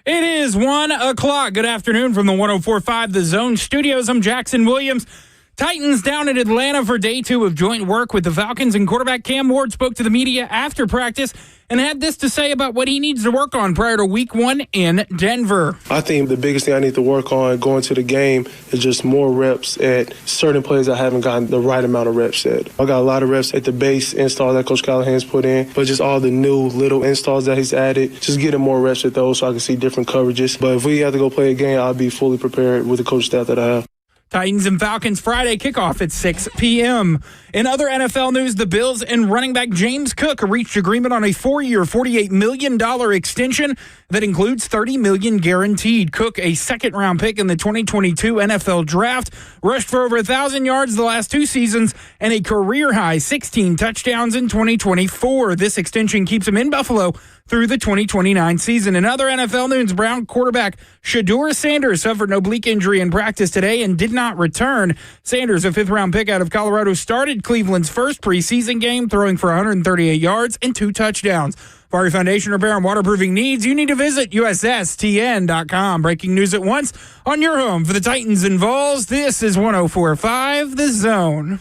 It is 1 o'clock. Good afternoon from the 104.5 The Zone Studios. I'm Jackson Williams. Titans down at Atlanta for day 2 of joint work with the Falcons, and quarterback Cam Ward spoke to the media after practice and had this to say about what he needs to work on prior to week 1 in Denver. I think the biggest thing I need to work on going to the game is just more reps at certain plays I haven't gotten the right amount of reps at. I got a lot of reps at the base install that Coach Callahan's put in, but just all the new little installs that he's added, just getting more reps at those so I can see different coverages. But if we have to go play a game, I'll be fully prepared with the coach staff that I have. Titans and Falcons Friday kickoff at 6 p.m. In other NFL news, the Bills and running back James Cook reached agreement on a 4-year, $48 million extension that includes $30 million guaranteed. Cook, a second-round pick in the 2022 NFL Draft, rushed for over 1,000 yards the last 2 seasons and a career-high 16 touchdowns in 2024. This extension keeps him in Buffalo through the 2029 season. In other NFL news, Brown quarterback Shedeur Sanders suffered an oblique injury in practice today and did not return. Sanders, a 5th-round pick out of Colorado, started Cleveland's first preseason game, throwing for 138 yards and 2 touchdowns. For your foundation repair and waterproofing needs, you need to visit USSTN.com. Breaking news at once on your home for the Titans and Vols. This is 104.5 The Zone.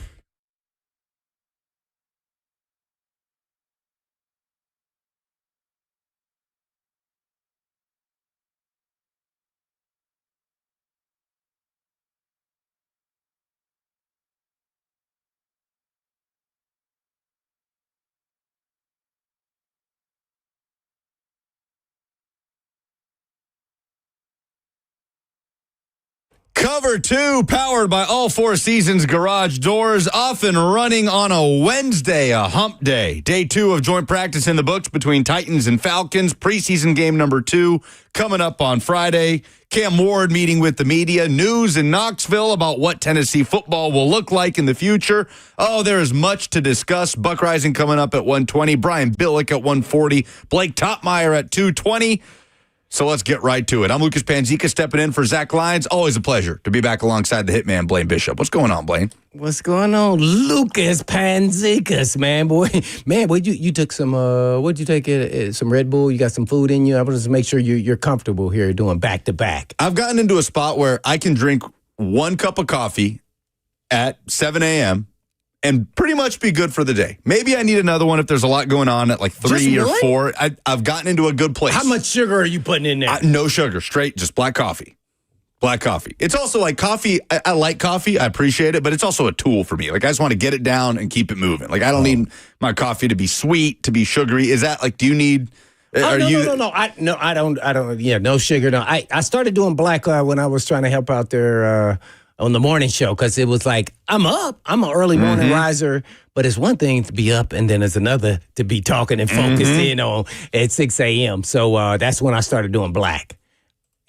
Cover 2, powered by All Four Seasons Garage Doors, off and running on a Wednesday, a hump day. Day 2 of joint practice in the books between Titans and Falcons. Preseason game number 2 coming up on Friday. Cam Ward meeting with the media. News in Knoxville about what Tennessee football will look like in the future. Oh, there is much to discuss. Buck Rising coming up at 120. Brian Billick at 140. Blake Topmeyer at 220. So let's get right to it. I'm Lucas Panzica stepping in for Zach Lyons. Always a pleasure to be back alongside the hitman, Blaine Bishop. What's going on, Blaine? What's going on, Lucas Panzikas, man, boy? Man, boy, you took some, what'd you take, some Red Bull? You got some food in you? I want to make sure you're comfortable here doing back-to-back. I've gotten into a spot where I can drink 1 cup of coffee at 7 a.m., and pretty much be good for the day. Maybe I need another one if there's a lot going on at like 3 or 4. I've gotten into a good place. How much sugar are you putting in there? No sugar, straight, just black coffee. Black coffee. It's also like coffee. I like coffee. I appreciate it, but it's also a tool for me. Like I just want to get it down and keep it moving. Like I don't need my coffee to be sweet, to be sugary. Is that like, do you need... No. I don't. Yeah, no sugar. No, I started doing black when I was trying to help out there on the morning show, because it was like, I'm up. I'm an early morning riser, but it's one thing to be up, and then it's another to be talking and focused in on at 6 a.m. So that's when I started doing black.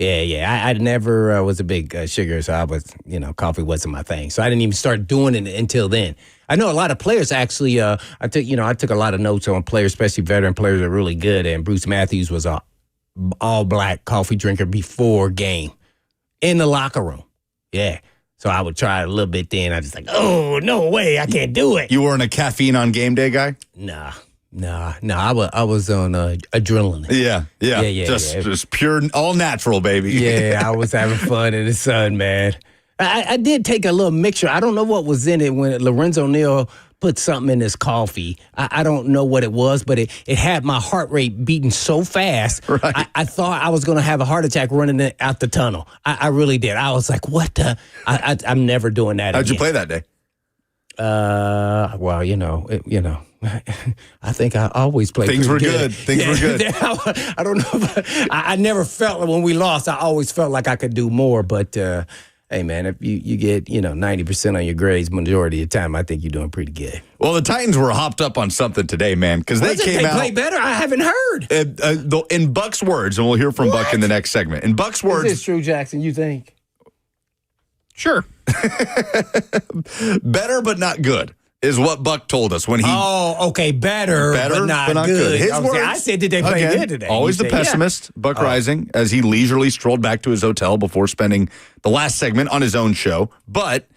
Yeah. I never was a big sugar, so I was, coffee wasn't my thing. So I didn't even start doing it until then. I know a lot of players actually. I took a lot of notes on players, especially veteran players that are really good. And Bruce Matthews was a all black coffee drinker before game in the locker room. Yeah. So I would try it a little bit then. I just like, oh, no way, I can't do it. You weren't a caffeine on game day guy? Nah. I was on adrenaline. Yeah. Just pure, all natural, baby. Yeah, I was having fun in the sun, man. I did take a little mixture. I don't know what was in it when Lorenzo Neal put something in his coffee. I don't know what it was, but it had my heart rate beating so fast. Right. I thought I was going to have a heart attack running out the tunnel. I really did. I was like, what the? I'm never doing that How'd again. you play that day? Well, I think I always played. Things were good. I don't know. I never felt when we lost. I always felt like I could do more. But hey, man, if you get 90% on your grades majority of the time, I think you're doing pretty good. Well, the Titans were hopped up on something today, man, because they came out. They play better. I haven't heard. In Buck's words, and we'll hear from Buck in the next segment. In Buck's words, is this true, Jackson? You think? Sure. Better but not good is what Buck told us when he. Oh, okay, better but not good. His words. I said, did they play good today? Always the pessimist, Buck Rising, as he leisurely strolled back to his hotel before spending the last segment on his own show. But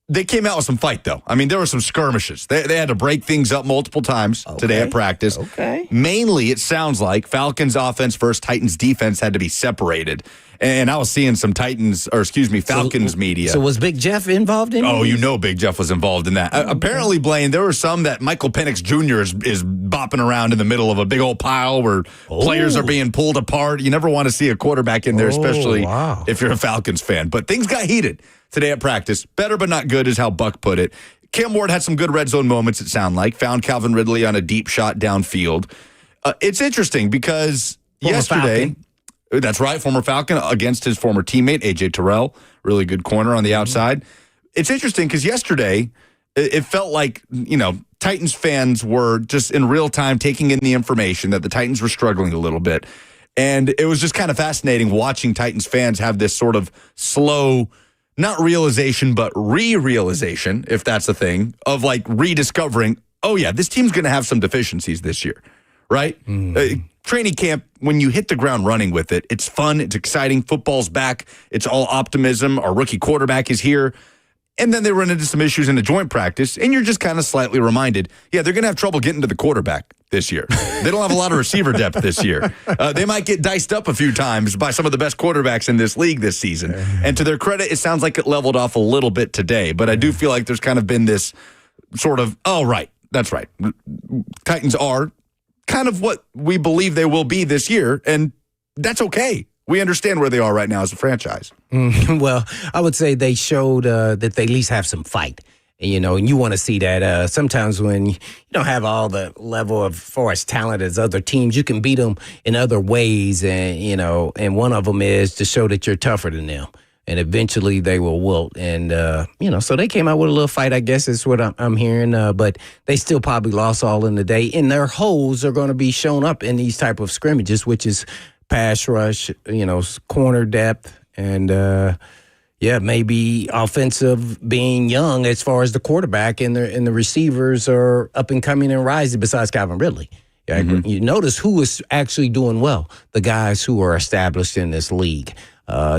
They came out with some fight, though. I mean, there were some skirmishes. They had to break things up multiple times today at practice. Okay. Mainly, it sounds like Falcons offense versus Titans defense had to be separated. And I was seeing some Falcons media. So was Big Jeff involved in it? Oh, you know Big Jeff was involved in that. Apparently, Blaine, there were some that Michael Penix Jr. is bopping around in the middle of a big old pile where players are being pulled apart. You never want to see a quarterback in there, especially if you're a Falcons fan. But things got heated today at practice. Better but not good is how Buck put it. Cam Ward had some good red zone moments, it sounded like. Found Calvin Ridley on a deep shot downfield. It's interesting because yesterday... That's right, former Falcon against his former teammate, A.J. Terrell. Really good corner on the outside. It's interesting because yesterday, it felt like, Titans fans were just in real time taking in the information that the Titans were struggling a little bit. And it was just kind of fascinating watching Titans fans have this sort of slow, not realization, but re-realization, if that's a thing, of like rediscovering, oh yeah, this team's going to have some deficiencies this year, right? Training camp, when you hit the ground running with it, it's fun, it's exciting, football's back, it's all optimism, our rookie quarterback is here. And then they run into some issues in the joint practice, and you're just kind of slightly reminded, they're going to have trouble getting to the quarterback this year. They don't have a lot of receiver depth this year. They might get diced up a few times by some of the best quarterbacks in this league this season. And to their credit, it sounds like it leveled off a little bit today, but I do feel like there's kind of been this sort of, oh, right, that's right. Titans are kind of what we believe they will be this year, and that's okay. We understand where they are right now as a franchise. Well, I would say they showed that they at least have some fight. And you want to see that. Sometimes when you don't have all the level of far as talent as other teams, you can beat them in other ways, and one of them is to show that you're tougher than them. And eventually they will wilt. And, so they came out with a little fight, I guess is what I'm hearing. But they still probably lost all in the day. And their holes are going to be shown up in these type of scrimmages, which is pass rush, corner depth, and, maybe offensive being young as far as the quarterback and the receivers are up and coming and rising besides Calvin Ridley. You notice who is actually doing well, the guys who are established in this league.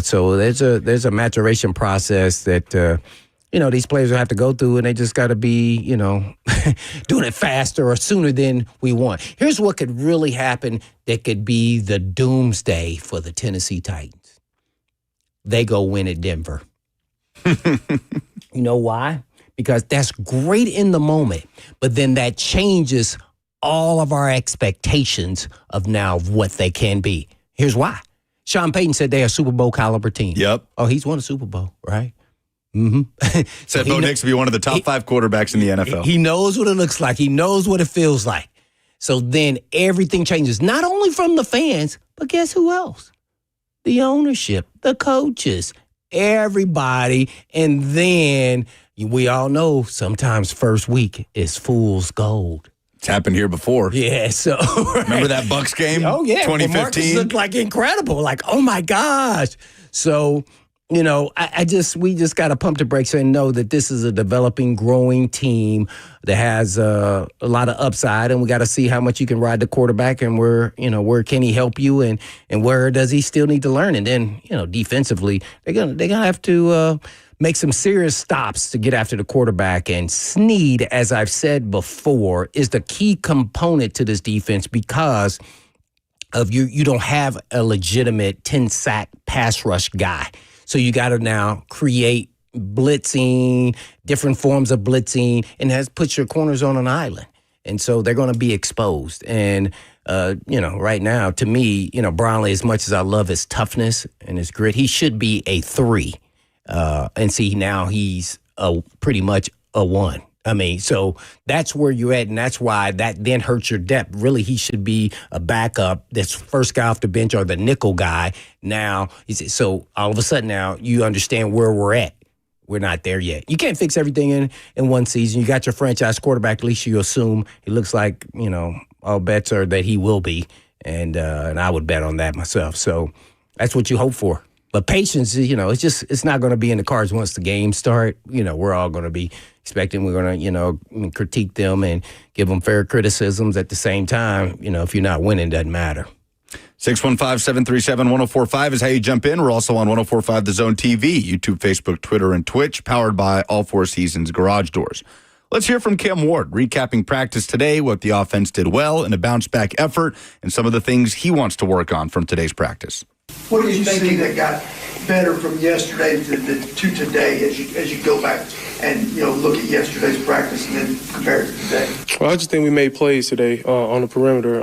So there's a maturation process that, these players will have to go through, and they just got to be, doing it faster or sooner than we want. Here's what could really happen that could be the doomsday for the Tennessee Titans. They go win at Denver. You know why? Because that's great in the moment, but then that changes all of our expectations of now what they can be. Here's why. Sean Payton said they're a Super Bowl caliber team. Yep. Oh, he's won a Super Bowl, right? Said Bo Nix to be one of the top 5 quarterbacks in the NFL. He knows what it looks like. He knows what it feels like. So then everything changes, not only from the fans, but guess who else? The ownership, the coaches, everybody. And then we all know sometimes first week is fool's gold. It's happened here before. Yeah, so remember that Bucs game? Oh yeah, 2015. Well, Marcus looked like incredible. Like, oh my gosh. So, we just got to pump the brakes and know that this is a developing, growing team that has a lot of upside, and we got to see how much you can ride the quarterback and where can he help you and where does he still need to learn. And then, defensively, they're gonna have to make some serious stops to get after the quarterback. And Snead, as I've said before, is the key component to this defense because of you don't have a legitimate 10-sack pass rush guy. So you got to now create blitzing, different forms of blitzing, and put your corners on an island. And so they're going to be exposed. And, right now, to me, Brownlee, as much as I love his toughness and his grit, he should be a 3. And see, now he's pretty much a 1. I mean, so that's where you're at, and that's why that then hurts your depth. Really, he should be a backup, that's first guy off the bench or the nickel guy. Now, so all of a sudden now you understand where we're at. We're not there yet. You can't fix everything in one season. You got your franchise quarterback, at least you assume. It looks like, all bets are that he will be, and I would bet on that myself. So that's what you hope for. But patience, it's not going to be in the cards once the games start. We're all going to be expecting, we're going to, critique them and give them fair criticisms at the same time. If you're not winning, it doesn't matter. 615-737-1045 is how you jump in. We're also on 1045 The Zone TV, YouTube, Facebook, Twitter, and Twitch, powered by All Four Seasons Garage Doors. Let's hear from Cam Ward, recapping practice today, what the offense did well in a bounce-back effort, and some of the things he wants to work on from today's practice. What do you think that got better from yesterday to today as you go back and look at yesterday's practice and then compare it to today? Well, I just think we made plays today on the perimeter.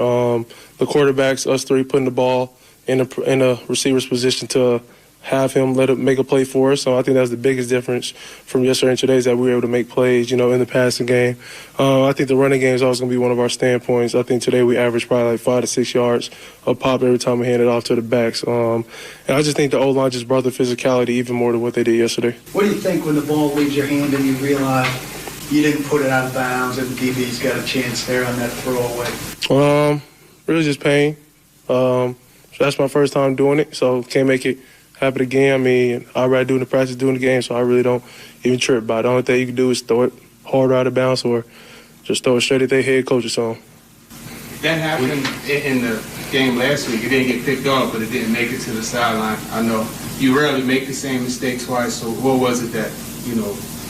The quarterbacks, us three, putting the ball in a receiver's position to have him let him make a play for us. So I think that's the biggest difference from yesterday and today is that we were able to make plays, in the passing game. I think the running game is always going to be one of our standpoints. I think today we averaged probably like 5 to 6 yards a pop every time we hand it off to the backs. And I just think the O-line just brought the physicality even more than what they did yesterday. What do you think when the ball leaves your hand and you realize you didn't put it out of bounds and the DB's got a chance there on that throwaway? Really just pain. So that's my first time doing it, so can't make it happen again. I mean, I'd rather do it in the practice, do it in the game, so I really don't even trip about it. The only thing you can do is throw it hard out of bounds or just throw it straight at their head coach or something. That happened in the game last week. It didn't get picked off, but it didn't make it to the sideline. I know you rarely make the same mistake twice, so what was it that,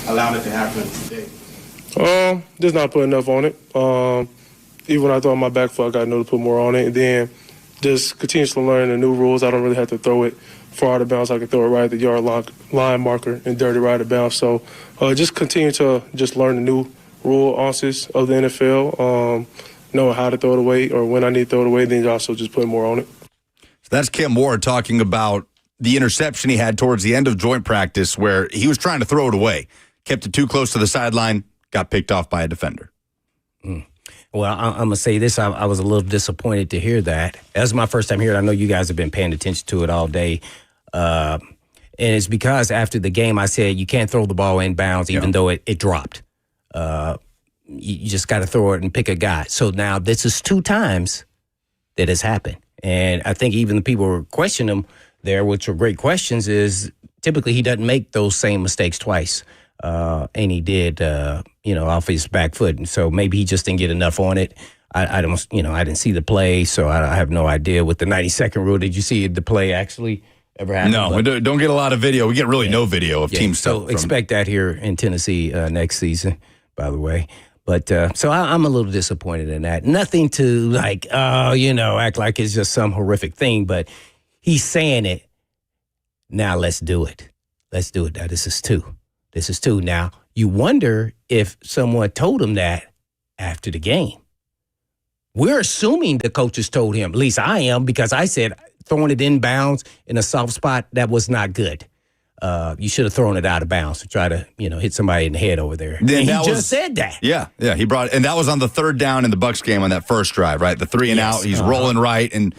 allowed it to happen today? Just not putting enough on it. Even when I throw on my back foot, I got to know to put more on it. And then just continues to learn the new rules. I don't really have to throw it far out of bounds. I can throw it right at the yard line marker and dirty right out of bounds. So just continue to just learn the new rule nuances of the NFL, knowing how to throw it away or when I need to throw it away, then also just put more on it. So that's Cam Ward talking about the interception he had towards the end of joint practice where he was trying to throw it away, kept it too close to the sideline, got picked off by a defender. Well, I'm going to say this. I was a little disappointed to hear that. That was my first time hearing it. I know you guys have been paying attention to it all day. And it's because after the game, I said you can't throw the ball in bounds even though it dropped. You just got to throw it and pick a guy. So now this is 2 times that has happened. And I think even the people who question him there, which are great questions, is typically he doesn't make those same mistakes twice. And he did, off his back foot. And so maybe he just didn't get enough on it. I didn't see the play, so I have no idea. With the 90-second rule, did you see the play actually ever happen? No, we don't get a lot of video. We get really no video of team stuff. So expect that here in Tennessee next season, by the way. But so I'm a little disappointed in that. Nothing to act like it's just some horrific thing, but he's saying it. Now let's do it. Let's do it. Now this is 2. This is 2. Now, you wonder if someone told him that after the game. We're assuming the coaches told him, at least I am, because I said throwing it in bounds in a soft spot, that was not good. You should have thrown it out of bounds to try to, hit somebody in the head over there. And he just said that. Yeah, he brought it. And that was on the 3rd down in the Bucs game on that first drive, right? The 3 and out, he's rolling right, and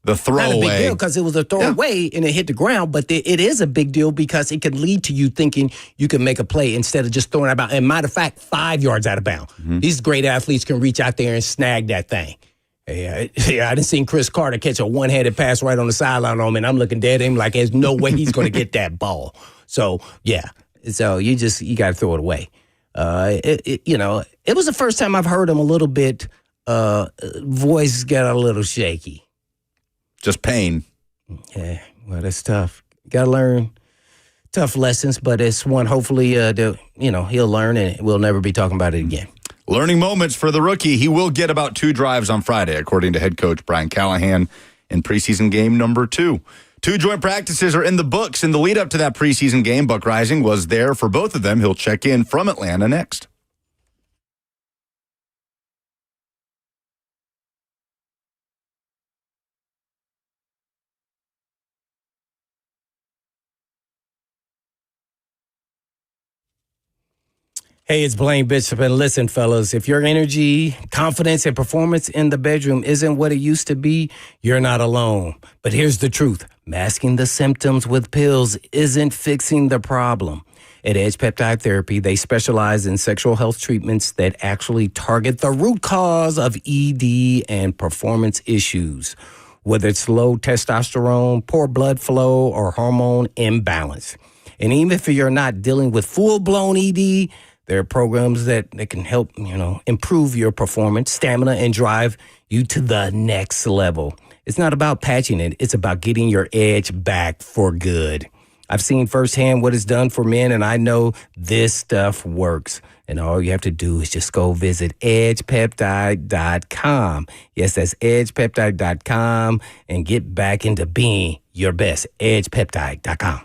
the throwaway. Not a big deal because it was a throwaway and it hit the ground, but it is a big deal because it can lead to you thinking you can make a play instead of just throwing it out. And matter of fact, 5 yards out of bounds. Mm-hmm. These great athletes can reach out there and snag that thing. I didn't see Chris Carter catch a one-handed pass right on the sideline on him, and I'm looking dead at him like there's no way he's going to get that ball. So, so you got to throw it away. It was the first time I've heard him a little bit, voice got a little shaky. Just pain. Yeah, well, that's tough. Got to learn tough lessons, but it's one hopefully, he'll learn and we'll never be talking about it again. Learning moments for the rookie. He will get about 2 drives on Friday, according to head coach Brian Callahan in preseason game number 2. 2 joint practices are in the books. In the lead up to that preseason game, Buck Rising was there for both of them. He'll check in from Atlanta next. Hey, it's Blaine Bishop, and listen, fellas, if your energy, confidence, and performance in the bedroom isn't what it used to be, you're not alone. But here's the truth. Masking the symptoms with pills isn't fixing the problem. At Edge Peptide Therapy, they specialize in sexual health treatments that actually target the root cause of ED and performance issues, whether it's low testosterone, poor blood flow, or hormone imbalance. And even if you're not dealing with full-blown ED, there are programs that can help, improve your performance, stamina, and drive you to the next level. It's not about patching it. It's about getting your edge back for good. I've seen firsthand what it's done for men, and I know this stuff works. And all you have to do is just go visit edgepeptide.com. Yes, that's edgepeptide.com, and get back into being your best. Edgepeptide.com.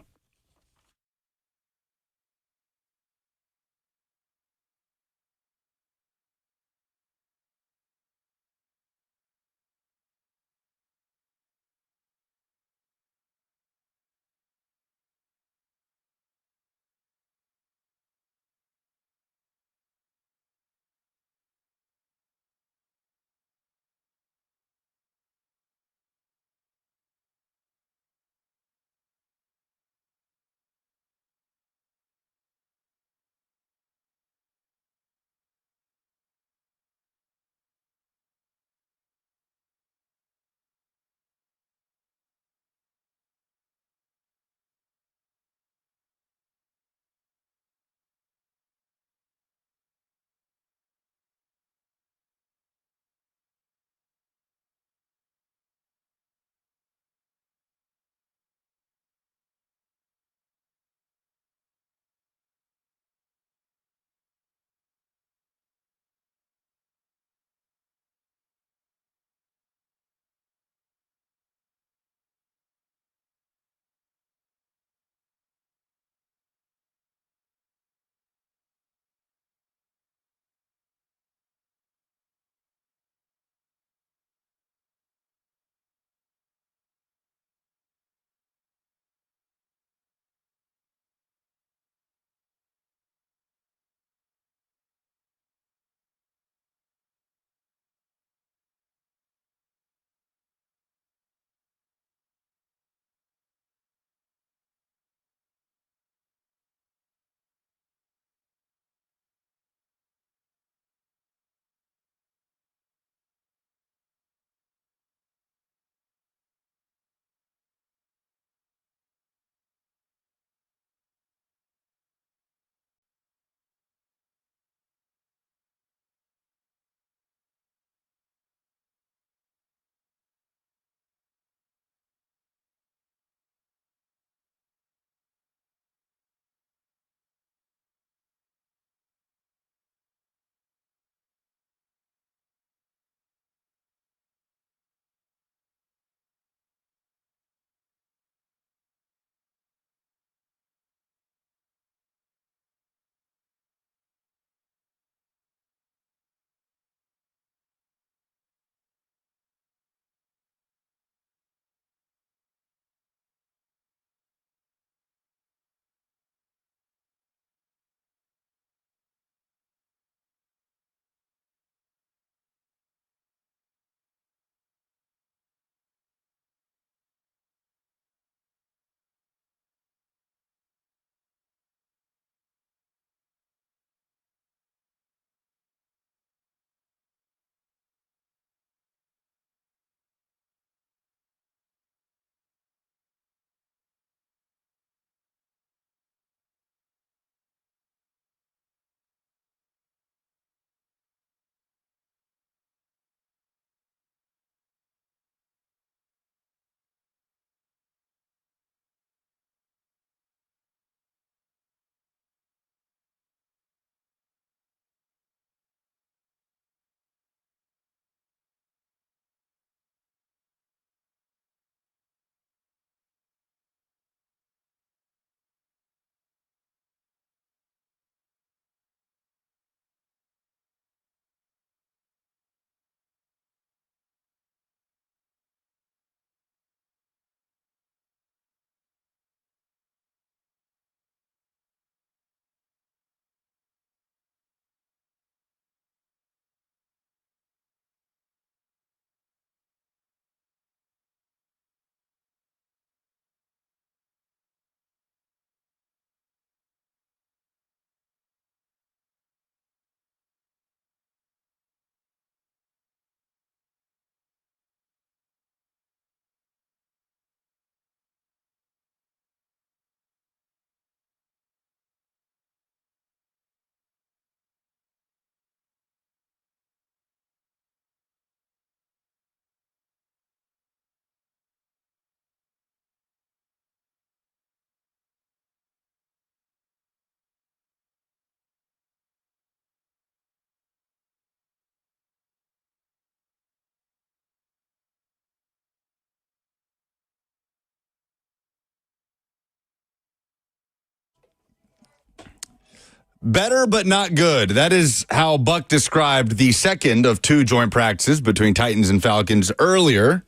Better, but not good. That is how Buck described the second of 2 joint practices between Titans and Falcons earlier.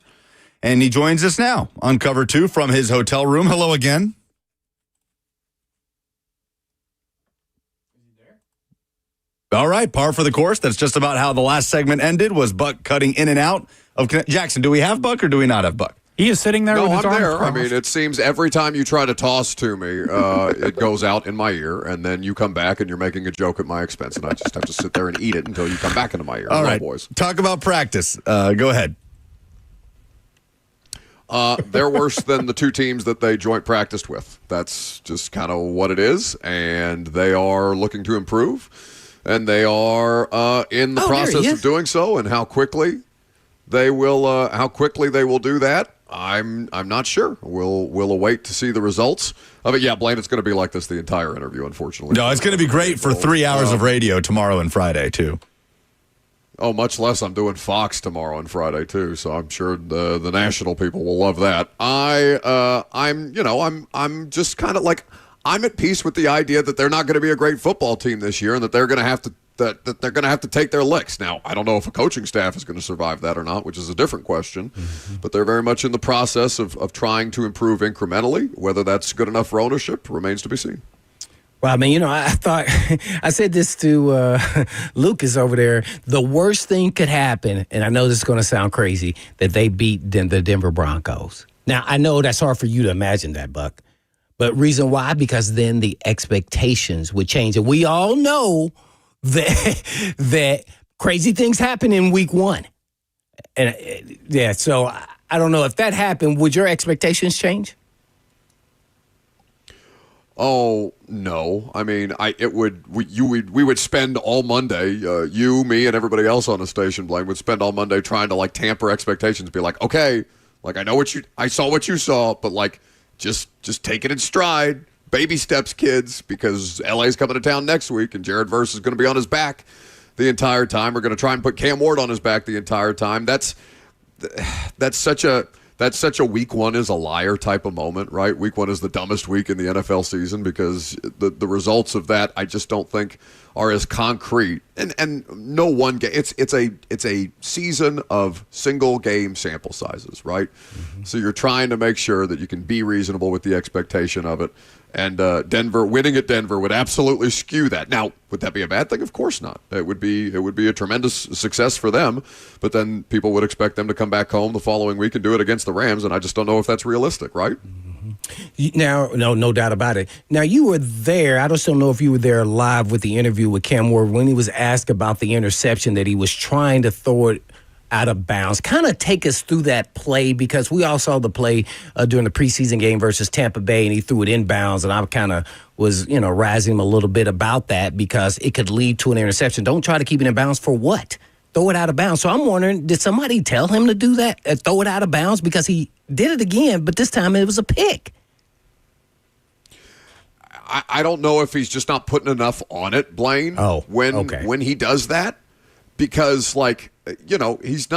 And he joins us now on Cover 2 from his hotel room. Hello again. All right, par for the course. That's just about how the last segment ended, was Buck cutting in and out of Jackson. Do we have Buck or do we not have Buck? He is sitting there with his arms there. crossed. I mean, it seems every time you try to toss to me, it goes out in my ear, and then you come back and you're making a joke at my expense, and I just have to sit there and eat it until you come back into my ear. All right, boys. Talk about practice. Go ahead. They're worse than the 2 teams that they joint practiced with. That's just kind of what it is, and they are looking to improve, and they are in the process of doing so, and how quickly they will do that. I'm not sure. We'll await to see the results of it. Yeah, Blaine, it's going to be like this the entire interview, unfortunately. No, it's going to be great for 3 hours of radio tomorrow and Friday too. Oh, much less. I'm doing Fox tomorrow and Friday too, so I'm sure the national people will love that. I'm just kind of like, I'm at peace with the idea that they're not going to be a great football team this year, and that they're going to have to that they're going to have to take their licks. Now, I don't know if a coaching staff is going to survive that or not, which is a different question. But they're very much in the process of trying to improve incrementally. Whether that's good enough for ownership remains to be seen. Well, I mean, I thought, I said this to Lucas over there, the worst thing could happen, and I know this is going to sound crazy, that they beat the Denver Broncos. Now, I know that's hard for you to imagine that, Buck. But reason why? Because then the expectations would change. And we all know that crazy things happen in week 1. And so I don't know if that happened, would your expectations change? Oh no! I mean, we would spend all Monday, you, me, and everybody else on the station, Blaine, would spend all Monday trying to like tamper expectations, be like, okay, like I saw what you saw, but like just take it in stride, baby steps, kids, because LA's coming to town next week, and Jared Verse is going to be on his back the entire time. We're going to try and put Cam Ward on his back the entire time. That's such a week 1 is a liar type of moment, right? Week 1 is the dumbest week in the NFL season because the results of that I just don't think are as concrete. And no one game. It's a season of single game sample sizes, right? Mm-hmm. So you're trying to make sure that you can be reasonable with the expectation of it. And Denver winning at Denver would absolutely skew that. Now, would that be a bad thing? Of course not. It would be a tremendous success for them. But then people would expect them to come back home the following week and do it against the Rams, and I just don't know if that's realistic, right? Mm-hmm. Now, no doubt about it. Now, you were there. I just don't know if you were there live with the interview with Cam Ward when he was asked about the interception that he was trying to throw it out of bounds. Kind of take us through that play, because we all saw the play during the preseason game versus Tampa Bay, and he threw it inbounds, and I kind of was, razzing him a little bit about that because it could lead to an interception. Don't try to keep it in bounds for what? Throw it out of bounds. So I'm wondering, did somebody tell him to do that, throw it out of bounds? Because he did it again, but this time it was a pick. I don't know if he's just not putting enough on it, Blaine, when he does that. Because, he's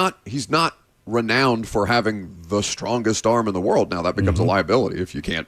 not renowned for having the strongest arm in the world. Now, that becomes a liability if you can't.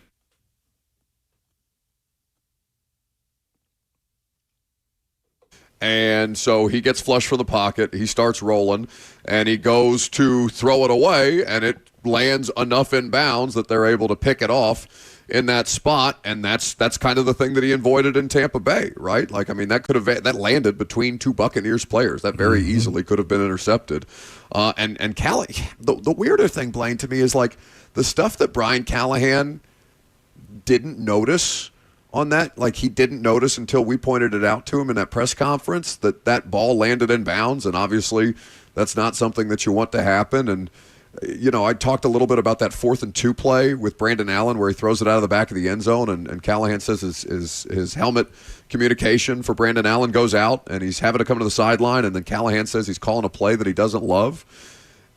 And so he gets flushed from the pocket. He starts rolling, and he goes to throw it away, and it lands enough in bounds that they're able to pick it off in that spot, and that's kind of the thing that he avoided in Tampa Bay, right? That landed between 2 Buccaneers players. That very easily could have been intercepted. And the weirder thing, Blaine, to me is like the stuff that Brian Callahan didn't notice on that. Like, he didn't notice until we pointed it out to him in that press conference that ball landed in bounds, and obviously that's not something that you want to happen. And I talked a little bit about that 4th and 2 play with Brandon Allen where he throws it out of the back of the end zone, and Callahan says his helmet communication for Brandon Allen goes out, and he's having to come to the sideline, and then Callahan says he's calling a play that he doesn't love.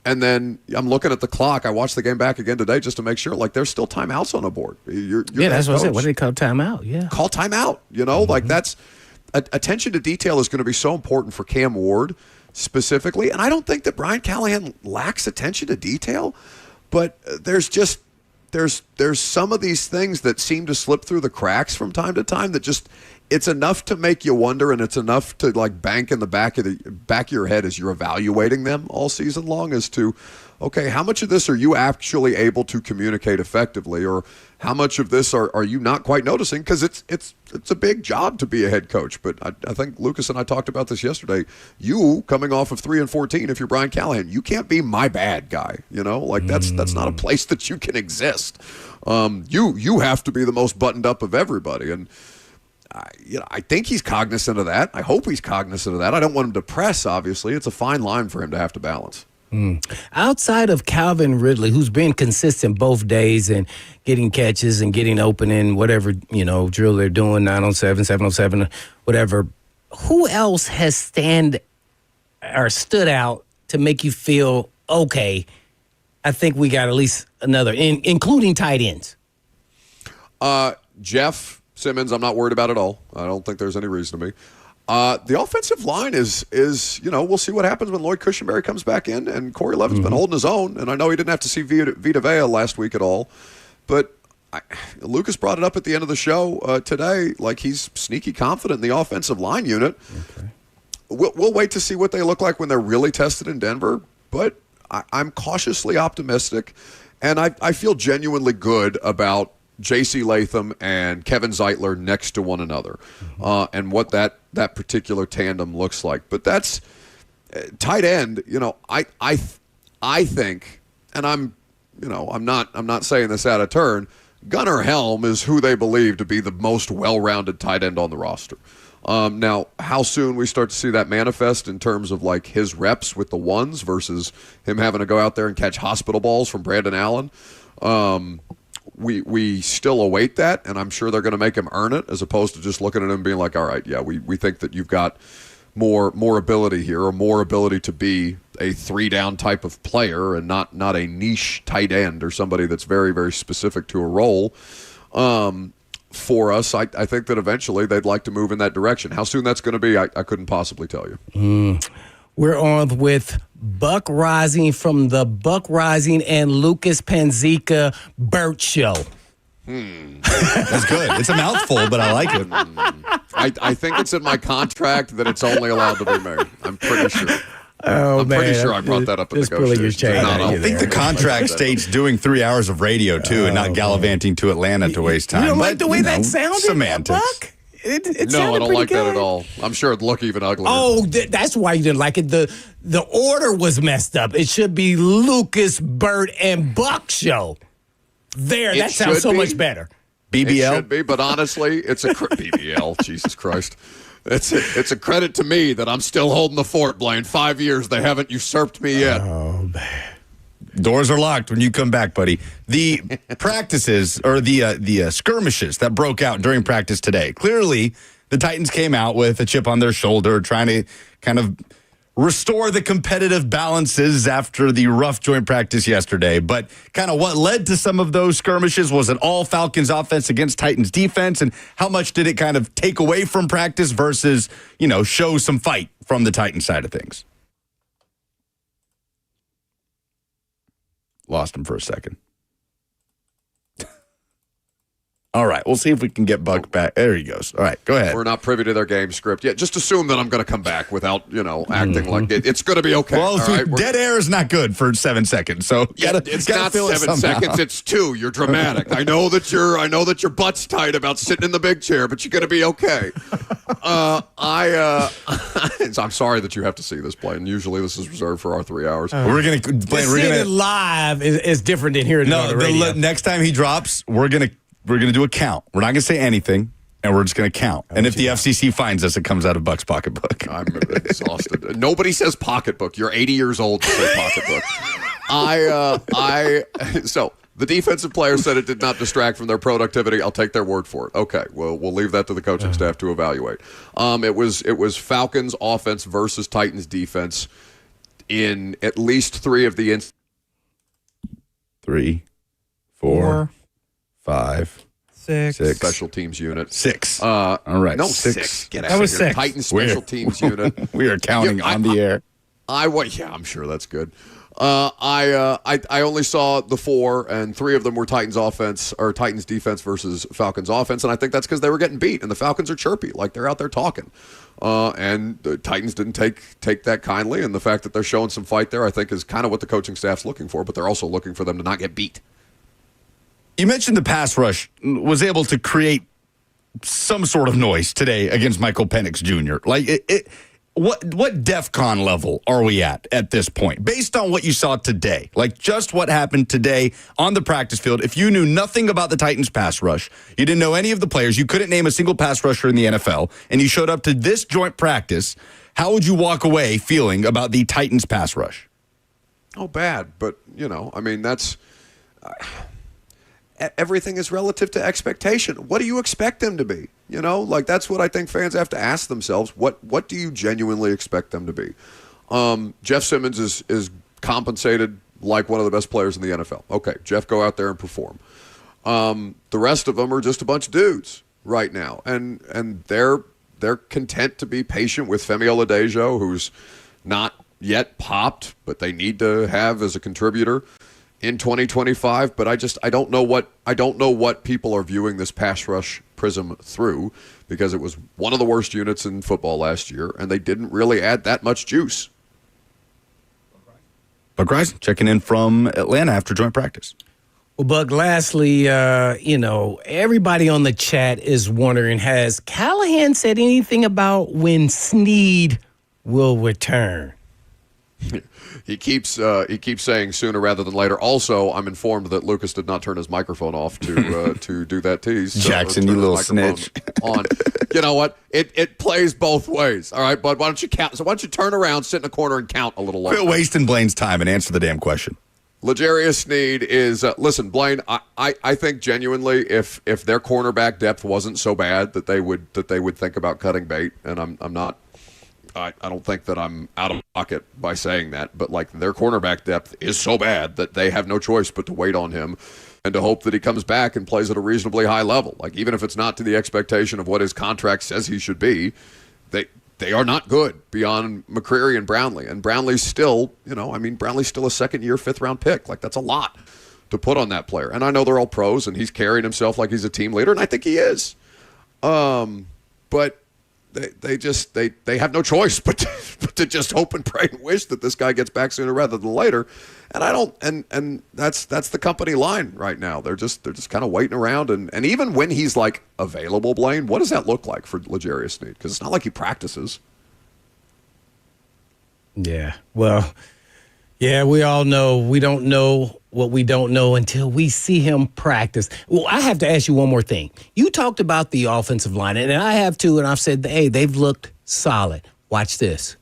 And then I'm looking at the clock. I watched the game back again today just to make sure, there's still timeouts on the board. You're that's what I said. What do they call timeout? Yeah. Call timeout. That's attention to detail is going to be so important for Cam Ward specifically. And I don't think that Brian Callahan lacks attention to detail, but there's some of these things that seem to slip through the cracks from time to time that just it's enough to make you wonder, and it's enough to like bank in the back of your head as you're evaluating them all season long as to, okay, how much of this are you actually able to communicate effectively, or how much of this are you not quite noticing? Because it's a big job to be a head coach. But I think Lucas and I talked about this yesterday. You coming off of 3-14, if you're Brian Callahan, you can't be my bad guy. Like that's not a place that you can exist. You have to be the most buttoned up of everybody, and I think he's cognizant of that. I hope he's cognizant of that. I don't want him to press. Obviously, it's a fine line for him to have to balance. Outside of Calvin Ridley, who's been consistent both days and getting catches and getting open in whatever, drill they're doing, 9-on-7, 7-on-7, whatever, who else has stood out to make you feel, okay, I think we got at least another, including tight ends? Jeff Simmons, I'm not worried about at all. I don't think there's any reason to be. The offensive line is we'll see what happens when Lloyd Cushenberry comes back in, and Corey Levitt's been holding his own, and I know he didn't have to see Vita Vea last week at all, but Lucas brought it up at the end of the show today, like he's sneaky confident in the offensive line unit. Okay. We'll wait to see what they look like when they're really tested in Denver, but I'm cautiously optimistic, and I feel genuinely good about J.C. Latham and Kevin Zeitler next to one another, and what that particular tandem looks like. But that's tight end. I think, and I'm not saying this out of turn. Gunnar Helm is who they believe to be the most well-rounded tight end on the roster. Now, how soon we start to see that manifest in terms of like his reps with the ones versus him having to go out there and catch hospital balls from Brandon Allen. We still await that, and I'm sure they're going to make him earn it, as opposed to just looking at him and being like, all right, yeah, we think that you've got more ability here, or more ability to be a 3-down type of player and not a niche tight end or somebody that's very, very specific to a role. For us, I think that eventually they'd like to move in that direction. How soon that's going to be, I couldn't possibly tell you. We're on with Buck Rising from the Buck Rising and Lucas Panzica Burt Show. That's good. It's a mouthful, but I like it. I think it's in my contract that it's only allowed to be made. I'm pretty sure. Oh, I'm pretty sure I brought that up in negotiations. I think the contract states doing 3 hours of radio, too, and not gallivanting to Atlanta to waste time. You don't like the way that sounded, semantics. Buck? It No, I don't like good. that at all. I'm sure it'd look even uglier. Oh, that's why you didn't like it. The order was messed up. It should be Lucas, Burt, and Buck Show. That sounds so much better. BBL? It should be, but honestly, it's a BBL. Jesus Christ. It's a credit to me that I'm still holding the fort, Blaine. 5 years, they haven't usurped me yet. Oh, man. Doors are locked when you come back, buddy. The practices, or the skirmishes that broke out during practice today. Clearly, the Titans came out with a chip on their shoulder, trying to kind of restore the competitive balances after the rough joint practice yesterday. But kind of what led to some of those skirmishes? Was it all Falcons offense against Titans defense? And how much did it kind of take away from practice versus, show some fight from the Titans side of things? Lost him for a second. All right, we'll see if we can get Buck back. There he goes. All right, go ahead. We're not privy to their game script yet. Just assume that I'm going to come back without, acting like it's going to be okay. Well, dead air is not good for 7 seconds. So it's not 7 seconds. It's 2. You're dramatic. I know that your butt's tight about sitting in the big chair, but you're going to be okay. I'm sorry that you have to see this play. And usually this is reserved for our 3 hours. We're going to play. Seeing it live is different than hearing it on the radio. Next time he drops, we're going to do a count. We're not going to say anything, and we're just going to count. And if the FCC finds us, it comes out of Buck's pocketbook. I'm exhausted. Nobody says pocketbook. You're 80 years old to say pocketbook. So the defensive player said it did not distract from their productivity. I'll take their word for it. Okay, well, we'll leave that to the coaching staff to evaluate. It was Falcons offense versus Titans defense in at least 3 of the 3, 4, 5, 6. Special teams unit. 6. All right. No, 6. Get out that was 6. Titans special teams unit. We are counting on the air. I'm sure that's good. I only saw the 4, and 3 of them were Titans offense or Titans defense versus Falcons offense, and I think that's because they were getting beat, and the Falcons are chirpy, like they're out there talking. And the Titans didn't take that kindly, and the fact that they're showing some fight there, I think, is kind of what the coaching staff's looking for, but they're also looking for them to not get beat. You mentioned the pass rush was able to create some sort of noise today against Michael Penix Jr. Like, what DEFCON level are we at this point? Based on what you saw today, like just what happened today on the practice field, if you knew nothing about the Titans pass rush, you didn't know any of the players, you couldn't name a single pass rusher in the NFL, and you showed up to this joint practice, how would you walk away feeling about the Titans pass rush? Oh, bad. But, I mean, that's... everything is relative to expectation. What do you expect them to be? Like that's what I think fans have to ask themselves. What do you genuinely expect them to be? Jeff Simmons is compensated like one of the best players in the NFL. Okay, Jeff, go out there and perform. The rest of them are just a bunch of dudes right now, and they're content to be patient with Femi Oladejo, who's not yet popped, but they need to have as a contributor in 2025, but I don't know what people are viewing this pass rush prism through, because it was one of the worst units in football last year, and they didn't really add that much juice. Buck Rice checking in from Atlanta after joint practice. Well, Buck, lastly, everybody on the chat is wondering, has Callahan said anything about when Snead will return? He keeps saying sooner rather than later. Also, I'm informed that Lucas did not turn his microphone off to do that tease. Jackson, you little snitch. On. You know what? It plays both ways. All right, bud. Why don't you count? So why don't you turn around, sit in a corner, and count a little longer? Quit wasting Blaine's time and answer the damn question. L'Jarius Sneed is listen, Blaine. I think genuinely, if their cornerback depth wasn't so bad that they would think about cutting bait, and I'm not. I don't think that I'm out of pocket by saying that, but like their cornerback depth is so bad that they have no choice but to wait on him and to hope that he comes back and plays at a reasonably high level. Like even if it's not to the expectation of what his contract says he should be, they are not good beyond McCreary and Brownlee. And Brownlee's still, Brownlee's still a second-year, fifth-round pick. Like that's a lot to put on that player. And I know they're all pros, and he's carrying himself like he's a team leader, and I think he is. But they have no choice but to just hope and pray and wish that this guy gets back sooner rather than later. And I don't and that's the company line right now. They're just kind of waiting around, and even when he's like available, Blaine, what does that look like for L'Jarius Sneed? Because it's not like he practices. Yeah. Well, yeah, we all know we don't know what we don't know until we see him practice. Well, I have to ask you one more thing. You talked about the offensive line, and I have too, and I've said, hey, they've looked solid. Watch this.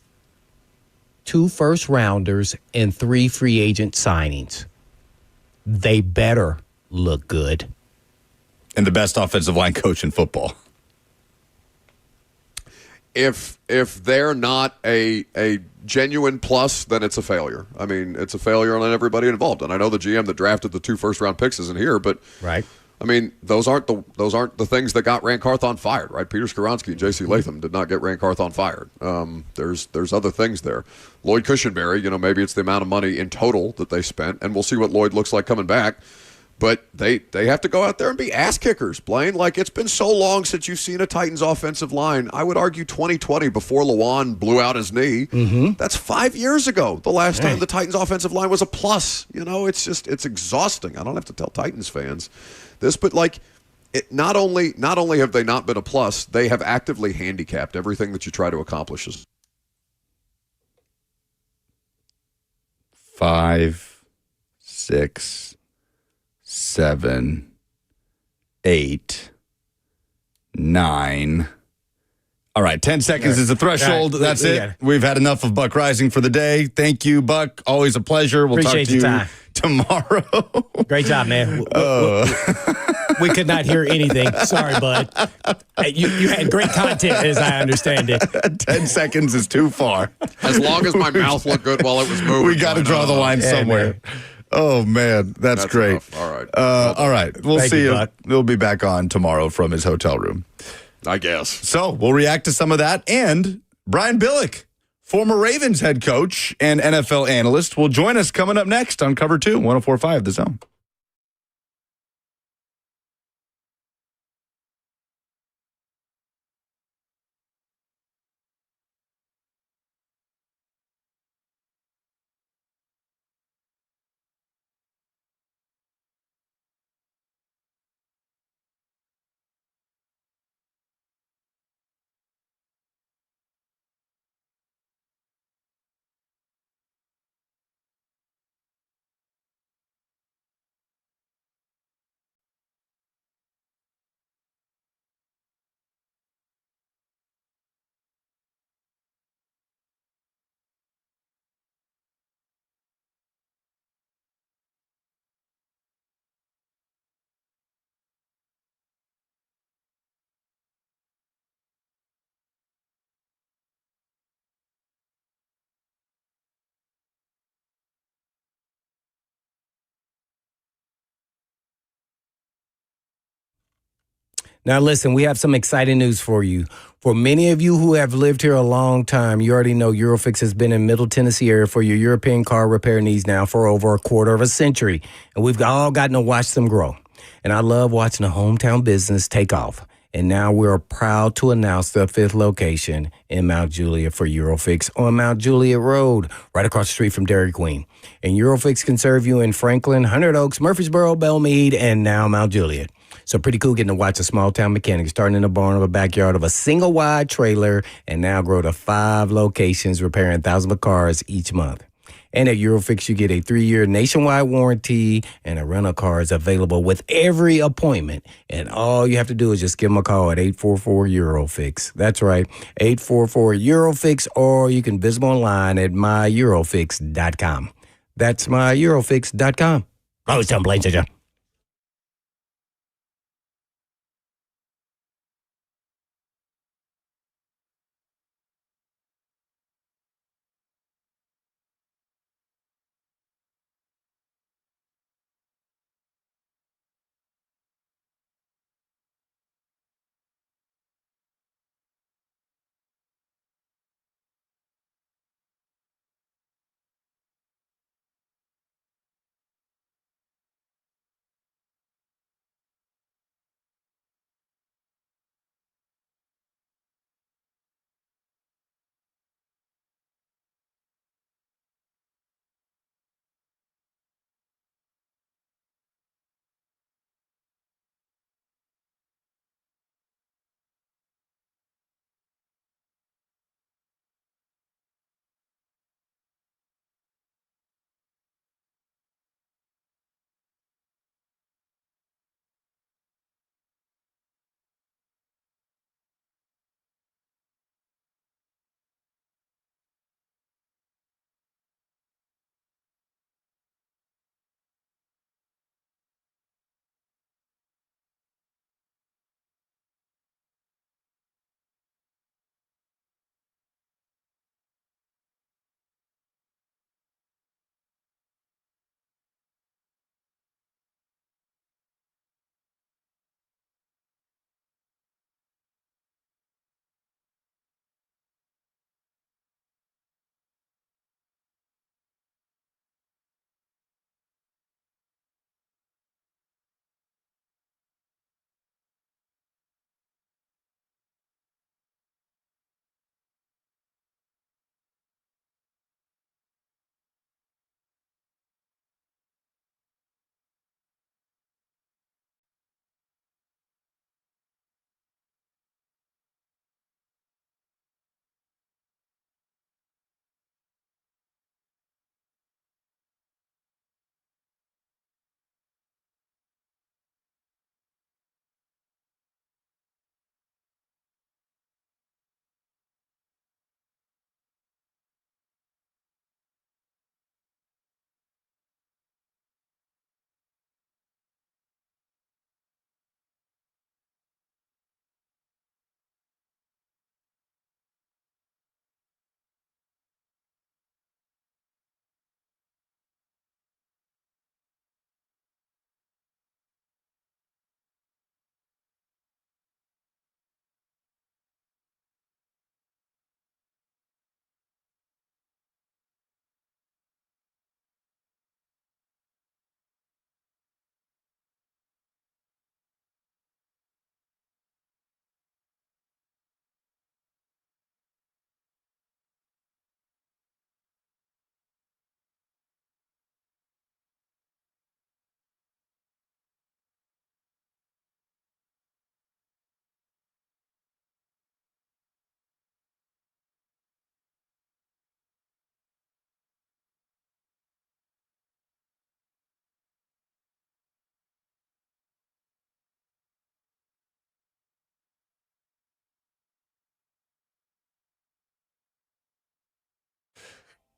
2 first-rounders and 3 free agent signings. They better look good. And the best offensive line coach in football. If they're not a genuine plus, then it's a failure. I mean, it's a failure on everybody involved. And I know the GM that drafted the 2 first-round picks isn't here, but right. I mean, those aren't the things that got Rand Carthon fired, right? Peter Skoronski and J.C. Latham did not get Rand Carthon fired. There's other things there. Lloyd Cushenberry, maybe it's the amount of money in total that they spent, and we'll see what Lloyd looks like coming back. But they have to go out there and be ass kickers, Blaine. Like, it's been so long since you've seen a Titans offensive line. I would argue 2020, before Lawan blew out his knee. Mm-hmm. That's 5 years ago, the last time the Titans offensive line was a plus. It's exhausting. I don't have to tell Titans fans this, but like, not only have they not been a plus, they have actively handicapped everything that you try to accomplish. 5, 6, 7, 8, 9. All right, 10 seconds is the threshold. Right. That's it. We've had enough of Buck Rising for the day. Thank you, Buck. Always a pleasure. We'll Appreciate talk to you time. Tomorrow. Great job, man. We could not hear anything. Sorry, bud. You had great content, as I understand it. 10 seconds is too far. As long as my mouth looked good while it was moving. We got to draw the line somewhere. Man. Oh, man. That's great. Enough. All right. All right. We'll see you. Buck. We'll be back on tomorrow from his hotel room, I guess. So we'll react to some of that. And Brian Billick former Ravens head coach and NFL analyst, will join us coming up next on Cover 2, 104.5 The Zone. Now, listen, we have some exciting news for you. For many of you who have lived here a long time, you already know Eurofix has been in Middle Tennessee area for your European car repair needs now for over a quarter of a century. And we've all gotten to watch them grow. And I love watching a hometown business take off. And now we're proud to announce the 5th location in Mount Juliet for Eurofix on Mount Juliet Road, right across the street from Dairy Queen. And Eurofix can serve you in Franklin, Hundred Oaks, Murfreesboro, Belmead, and now Mount Juliet. So pretty cool getting to watch a small town mechanic starting in the barn of a backyard of a single wide trailer and now grow to 5 locations repairing thousands of cars each month. And at Eurofix, you get a 3-year nationwide warranty and a rental car is available with every appointment. And all you have to do is just give them a call at 844-EUROFIX. That's right, 844-EUROFIX, or you can visit them online at myeurofix.com. That's myeurofix.com. Oh, it's Tom Blaine, John.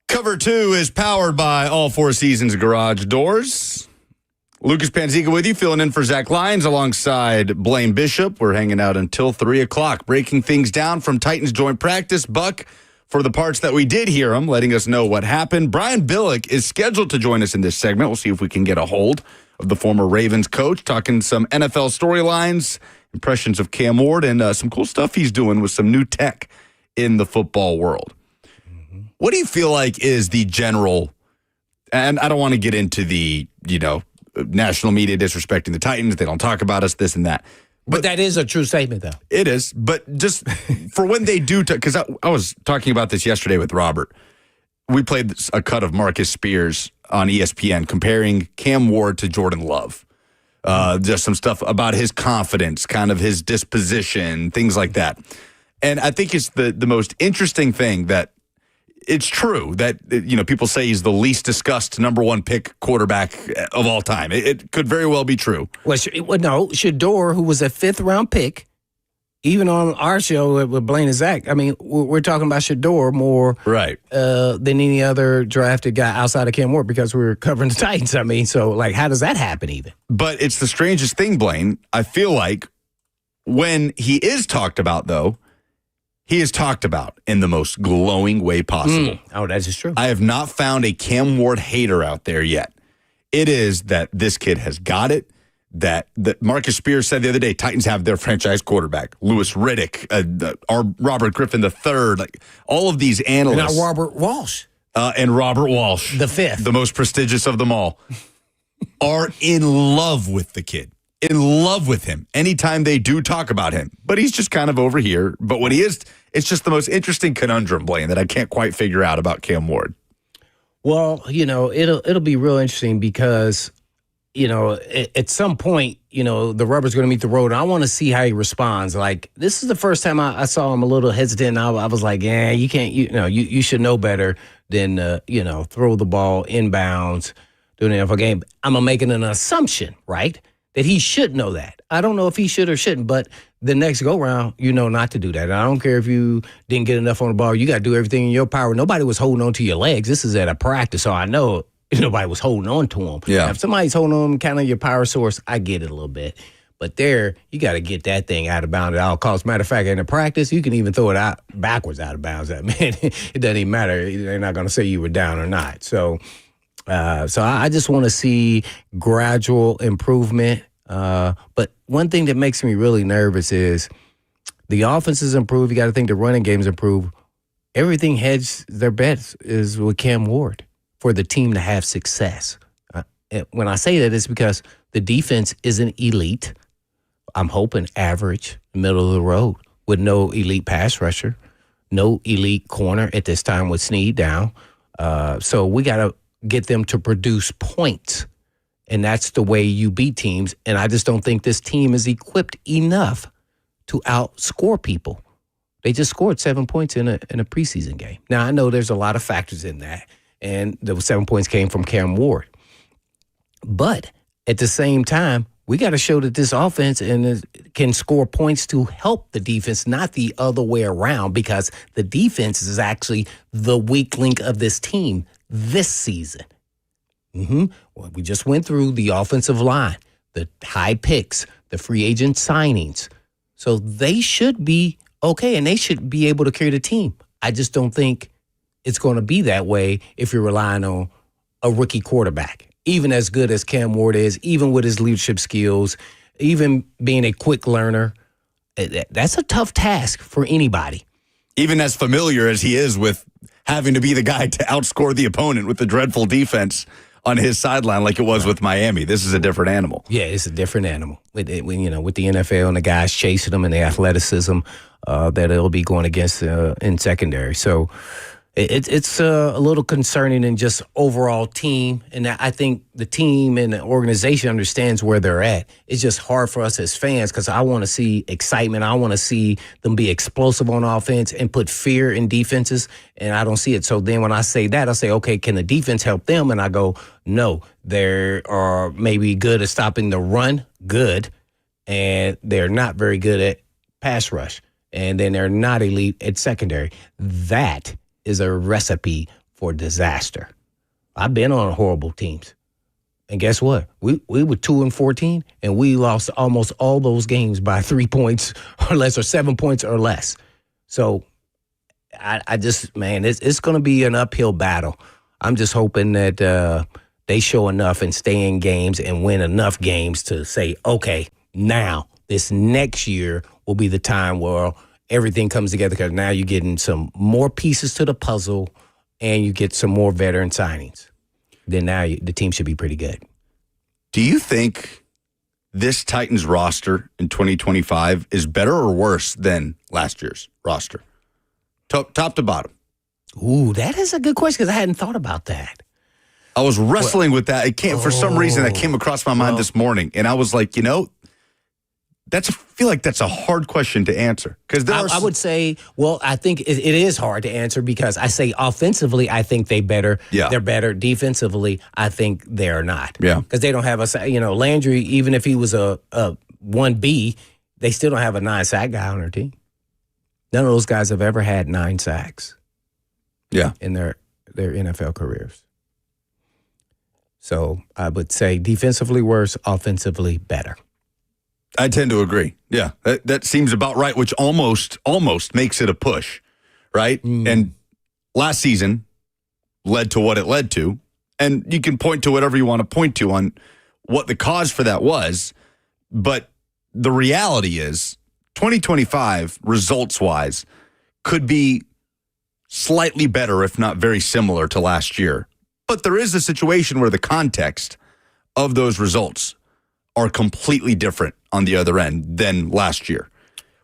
Cover 2 is powered by All Four Seasons Garage Doors. Lucas Panzica with you, filling in for Zach Lyons alongside Blaine Bishop. We're hanging out until 3 o'clock, breaking things down from Titans joint practice. Buck, for the parts that we did hear him, letting us know what happened. Brian Billick is scheduled to join us in this segment. We'll see if we can get a hold of the former Ravens coach, talking some NFL storylines, impressions of Cam Ward, and some cool stuff he's doing with some new tech in the football world. What do you feel like is the general, and I don't want to get into the, national media disrespecting the Titans. They don't talk about us, this and that. But that is a true statement, though. It is. But just for when they do, because I was talking about this yesterday with Robert. We played a cut of Marcus Spears on ESPN comparing Cam Ward to Jordan Love. Just some stuff about his confidence, kind of his disposition, things like that. And I think it's the most interesting thing that it's true that, people say he's the least discussed number one pick quarterback of all time. It could very well be true. Well, no, Shador, who was a 5th-round pick, even on our show with Blaine and Zach, I mean, we're talking about Shador more than any other drafted guy outside of Cam Ward because we were covering the Titans. I mean, so, how does that happen even? But it's the strangest thing, Blaine. I feel like when he is talked about, though, he is talked about in the most glowing way possible. Oh, that's just true. I have not found a Cam Ward hater out there yet. It is that this kid has got it, that Marcus Spears said the other day, Titans have their franchise quarterback, Louis Riddick, our Robert Griffin III, all of these analysts. And now Robert Walsh. And Robert Walsh. The 5th. The most prestigious of them all. Are in love with the kid. In love with him anytime they do talk about him. But he's just kind of over here. But when he is, it's just the most interesting conundrum, Blaine, that I can't quite figure out about Cam Ward. Well, it'll be real interesting because, at some point, the rubber's going to meet the road. And I want to see how he responds. This is the first time I saw him a little hesitant. I was like, yeah, you can't, you should know better than, throw the ball inbounds during the NFL game. I'm making an assumption, right? That he should know that. I don't know if he should or shouldn't, but the next go-round, not to do that. And I don't care if you didn't get enough on the ball. You got to do everything in your power. Nobody was holding on to your legs. This is at a practice, so I know nobody was holding on to them. Yeah. Now, if somebody's holding on kind of your power source, I get it a little bit. But there, you got to get that thing out of bounds at all costs. Matter of fact, in a practice, you can even throw it out backwards out of bounds. Man, it doesn't even matter. They're not going to say you were down or not. So I just want to see gradual improvement. But one thing that makes me really nervous is the offense is improved. You got to think the running game's improved. Everything hedges their bets is with Cam Ward for the team to have success. When I say that, it's because the defense isn't elite. I'm hoping average, middle of the road, with no elite pass rusher, no elite corner at this time with Snead down. So we got to get them to produce points. And that's the way you beat teams. And I just don't think this team is equipped enough to outscore people. They just scored 7 points in a preseason game. Now, I know there's a lot of factors in that. And the 7 points came from Cam Ward. But at the same time, we got to show that this offense can score points to help the defense, not the other way around, because the defense is actually the weak link of this team this season. Well, we just went through the offensive line, the high picks, the free agent signings. So they should be okay, and they should be able to carry the team. I just don't think it's going to be that way if you're relying on a rookie quarterback. Even as good as Cam Ward is, even with his leadership skills, even being a quick learner, that's a tough task for anybody. Even as familiar as he is with having to be the guy to outscore the opponent with the dreadful defense on his sideline like it was with Miami. This is a different animal. Yeah, it's a different animal. With the NFL and the guys chasing them and the athleticism that it'll be going against in secondary. So it's a little concerning in just overall team. And I think the team and the organization understands where they're at. It's just hard for us as fans because I want to see excitement. I want to see them be explosive on offense and put fear in defenses, and I don't see it. So then when I say that, I say, okay, can the defense help them? And I go, no, they are maybe good at stopping the run, good, and they're not very good at pass rush. And then they're not elite at secondary. That is a recipe for disaster. I've been on horrible teams. And guess what? We were 2-14, and we lost almost all those games by 3 points or less, or 7 points or less. So I just, man, it's going to be an uphill battle. I'm just hoping that they show enough and stay in games and win enough games to say, okay, now this next year will be the time where everything comes together, because now you're getting some more pieces to the puzzle and you get some more veteran signings. Then now the team should be pretty good. Do you think this Titans roster in 2025 is better or worse than last year's roster? Top to bottom. Ooh, that is a good question, because I hadn't thought about that. I was wrestling with that. For some reason, that came across my mind this morning, and I was like, I feel like that's a hard question to answer. Because I would say, I think it is hard to answer, because I say offensively, I think they're better. Defensively, I think they're not. Yeah. Because they don't have Landry, even if he was a 1B, they still don't have a 9-sack guy on their team. None of those guys have ever had 9 sacks. Yeah. In their NFL careers. So I would say defensively worse, offensively better. I tend to agree. Yeah, that seems about right, which almost makes it a push, right? And last season led to what it led to, and you can point to whatever you want to point to on what the cause for that was, but the reality is 2025, results-wise, could be slightly better, if not very similar to last year. But there is a situation where the context of those results are completely different on the other end than last year.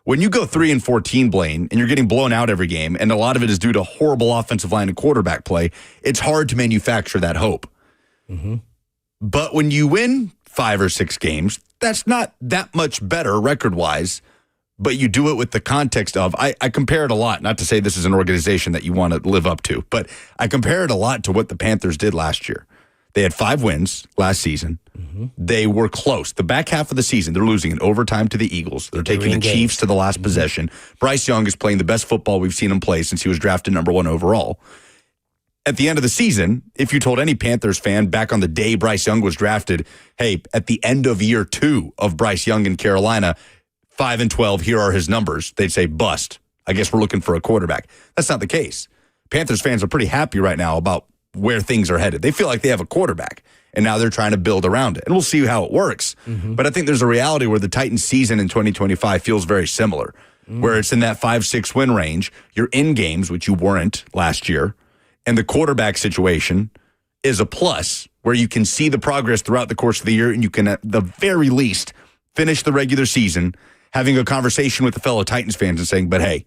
When you go 3-14, Blaine, and you're getting blown out every game, and a lot of it is due to horrible offensive line and quarterback play, it's hard to manufacture that hope. Mm-hmm. But when you win 5 or 6 games, that's not that much better record-wise, but you do it with the context of, I compare it a lot, not to say this is an organization that you want to live up to, but I compare it a lot to what the Panthers did last year. They had 5 wins last season. Mm-hmm. They were close. The back half of the season, they're losing in overtime to the Eagles. They're taking the Chiefs to the last possession. Bryce Young is playing the best football we've seen him play since he was drafted number 1 overall. At the end of the season, if you told any Panthers fan back on the day Bryce Young was drafted, hey, at the end of year 2 of Bryce Young in Carolina, 5-12, here are his numbers, they'd say bust. I guess we're looking for a quarterback. That's not the case. Panthers fans are pretty happy right now about where things are headed. They feel like they have a quarterback, and now they're trying to build around it. And we'll see how it works. Mm-hmm. But I think there's a reality where the Titans season in 2025 feels very similar, where it's in that 5-6 win range. You're in games, which you weren't last year, and the quarterback situation is a plus, where you can see the progress throughout the course of the year, and you can, at the very least, finish the regular season having a conversation with the fellow Titans fans and saying, but hey,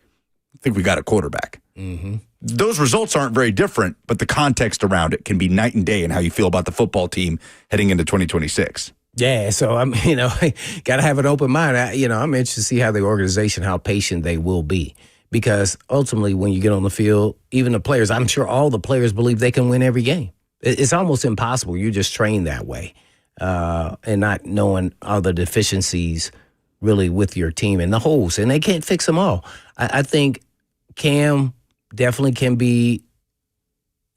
I think we got a quarterback. Mm-hmm. Those results aren't very different, but the context around it can be night and day in how you feel about the football team heading into 2026. Yeah, so I'm, got to have an open mind. I'm interested to see how the organization, how patient they will be, because ultimately, when you get on the field, even the players, I'm sure all the players believe they can win every game. It's almost impossible. You're just trained that way, and not knowing all the deficiencies really with your team and the holes, and they can't fix them all. I think Cam definitely can be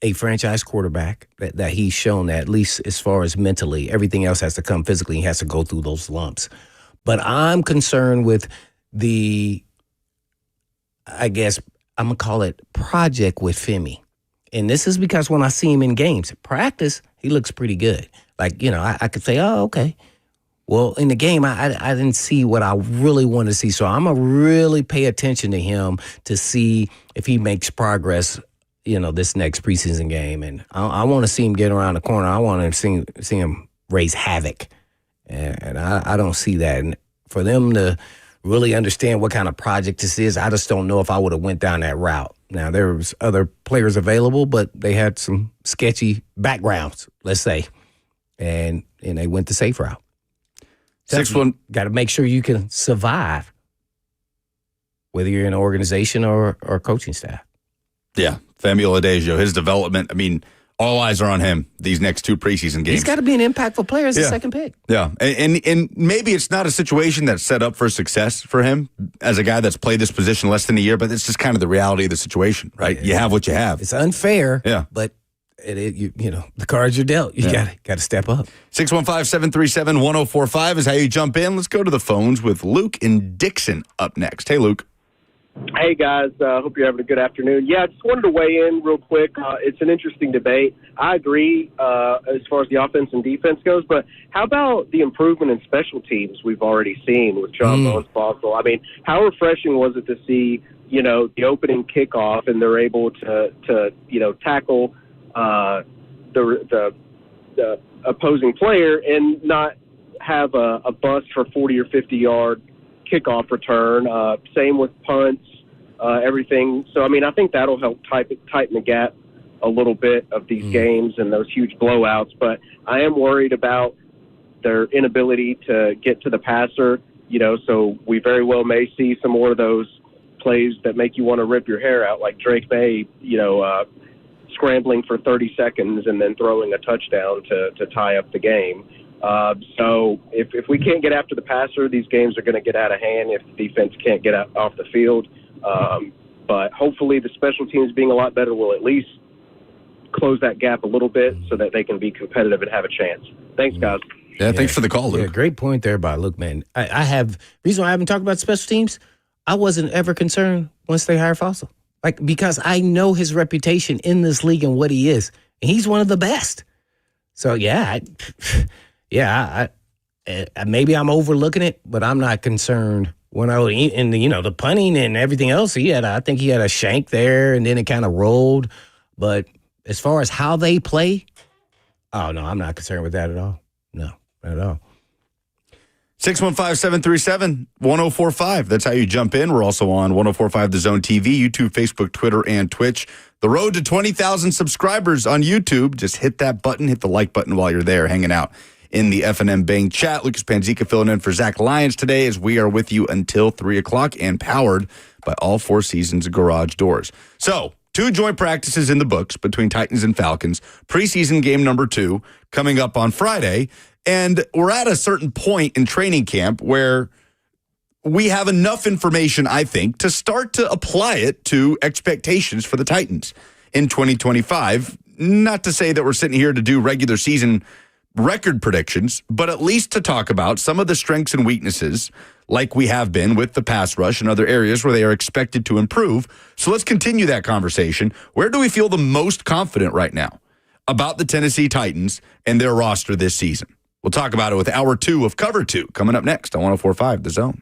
a franchise quarterback, that he's shown that, at least as far as mentally. Everything else has to come physically. He has to go through those lumps. But I'm concerned with I guess I'm going to call it project with Femi. And this is because when I see him in games, practice, he looks pretty good. Like, I could say, oh, okay. Well, in the game, I didn't see what I really wanted to see. So I'm going to really pay attention to him to see if he makes progress, this next preseason game. And I want to see him get around the corner. I want to see him raise havoc. And I don't see that. And for them to really understand what kind of project this is, I just don't know if I would have went down that route. Now, there was other players available, but they had some sketchy backgrounds, let's say. And they went the safe route. 6-1. Got to make sure you can survive, whether you're in an organization or coaching staff. Yeah, Femi Oladejo, his development, All eyes are on him these next 2 preseason games. He's got to be an impactful player as the Yeah. second pick. Yeah, and maybe it's not a situation that's set up for success for him as a guy that's played this position less than a year, but it's just kind of the reality of the situation, right? You have what you have. It's unfair, Yeah. but you know, the cards are dealt. You got to step up. 615-737-1045 is how you jump in. Let's go to the phones with Luke in Dixon up next. Hey, Luke. Hey, guys. Hope you're having a good afternoon. Yeah, I just wanted to weigh in real quick. It's an interesting debate. I agree as far as the offense and defense goes, but how about the improvement in special teams we've already seen with John Bones Fossil? I mean, how refreshing was it to see, you know, the opening kickoff and they're able to you know, tackle the opposing player and not have a bust for 40 or 50-yard kickoff return. Same with punts, everything. So, I mean, I think that'll help tighten the gap a little bit of these games and those huge blowouts. But I am worried about their inability to get to the passer, you know, so we very well may see some more of those plays that make you want to rip your hair out, like Drake May, you know, scrambling for 30 seconds and then throwing a touchdown to tie up the game. So if we can't get after the passer, these games are going to get out of hand if the defense can't get off the field. But hopefully the special teams being a lot better will at least close that gap a little bit so that they can be competitive and have a chance. Thanks, guys. Yeah, thanks for the call, Luke. Yeah, great point there by Luke, man. I have reason why I haven't talked about special teams. I wasn't ever concerned once they hired Fossil, like, because I know his reputation in this league and what he is, and he's one of the best. So maybe I'm overlooking it, but I'm not concerned. And you know, the punting and everything else, I think he had a shank there, and then it kind of rolled. But as far as how they play, oh no, I'm not concerned with that at all. No, not at all. 615-737-1045. That's how you jump in. We're also on 1045 The Zone TV, YouTube, Facebook, Twitter, and Twitch. The road to 20,000 subscribers on YouTube. Just hit that button, hit the like button while you're there hanging out in the F&M Bang chat. Lucas Panzica filling in for Zach Lyons today as we are with you until 3 o'clock and powered by all 4 seasons garage doors. So, 2 joint practices in the books between Titans and Falcons. Preseason game number 2 coming up on Friday. And we're at a certain point in training camp where we have enough information, I think, to start to apply it to expectations for the Titans in 2025. Not to say that we're sitting here to do regular season record predictions, but at least to talk about some of the strengths and weaknesses like we have been with the pass rush and other areas where they are expected to improve. So let's continue that conversation. Where do we feel the most confident right now about the Tennessee Titans and their roster this season? We'll talk about it with Hour 2 of Cover 2 coming up next on 1045 The Zone.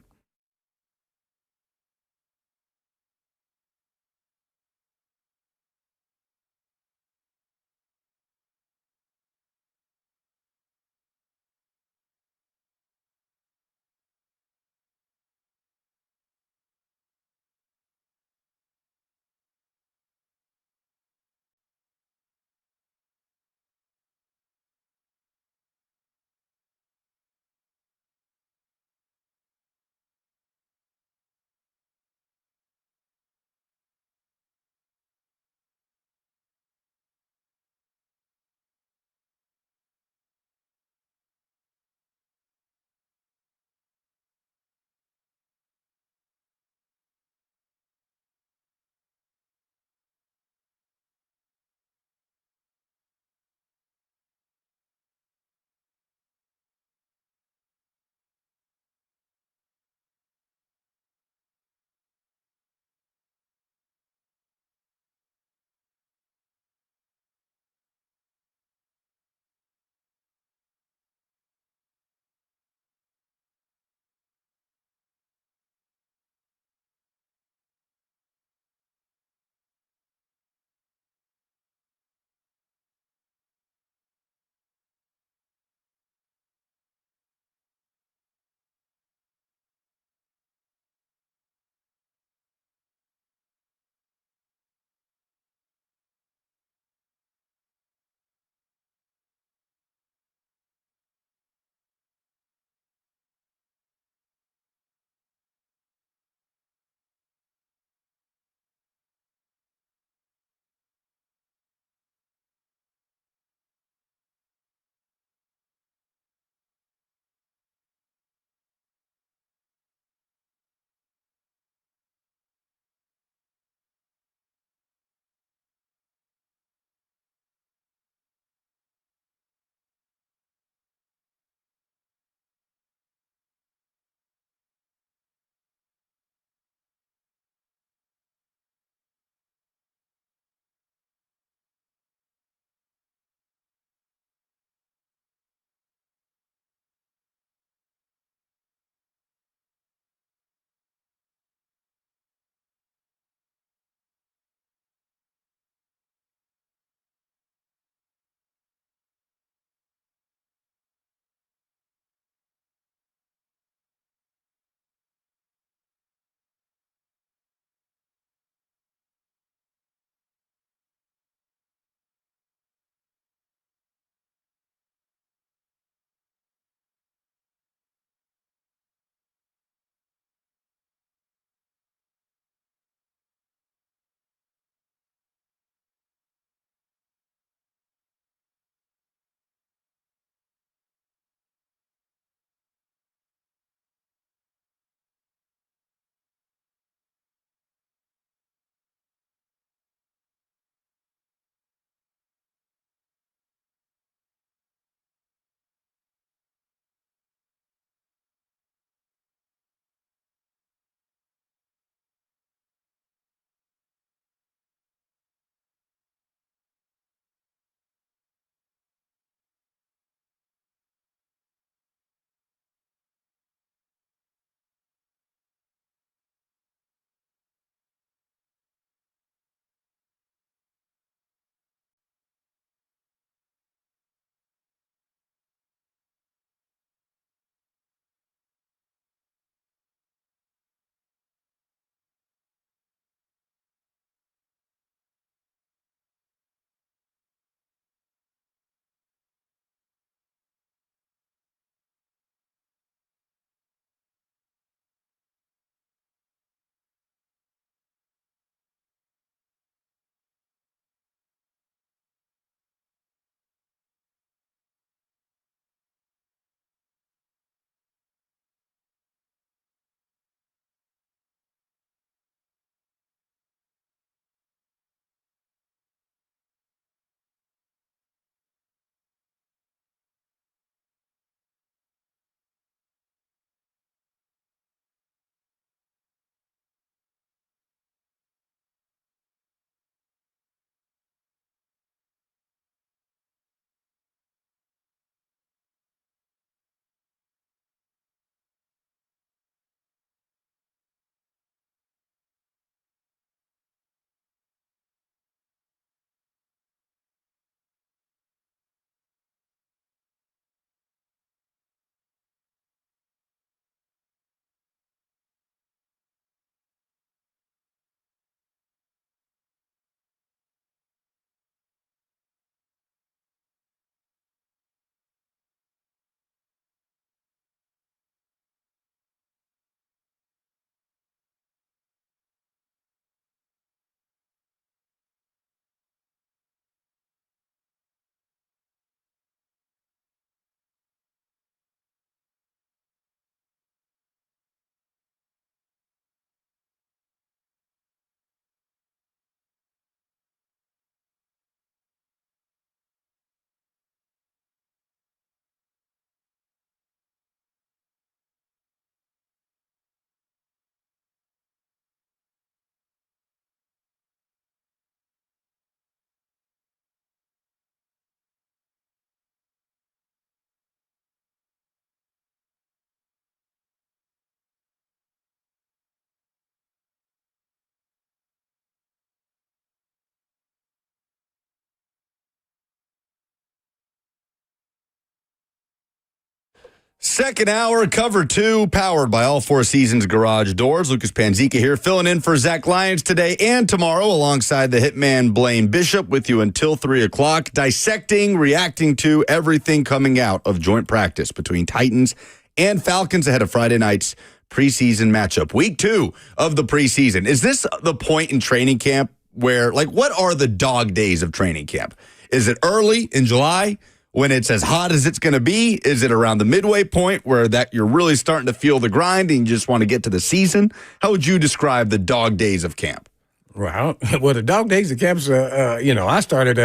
Second hour, cover 2, powered by All Four Seasons Garage Doors. Lucas Panzica here, filling in for Zach Lyons today and tomorrow, alongside the hitman Blaine Bishop, with you until 3 o'clock, dissecting, reacting to everything coming out of joint practice between Titans and Falcons ahead of Friday night's preseason matchup. Week 2 of the preseason. Is this the point in training camp where, like, what are the dog days of training camp? Is it early in July, when it's as hot as it's going to be? Is it around the midway point where that you're really starting to feel the grind and you just want to get to the season? How would you describe the dog days of camp? Well, the dog days of camps, I started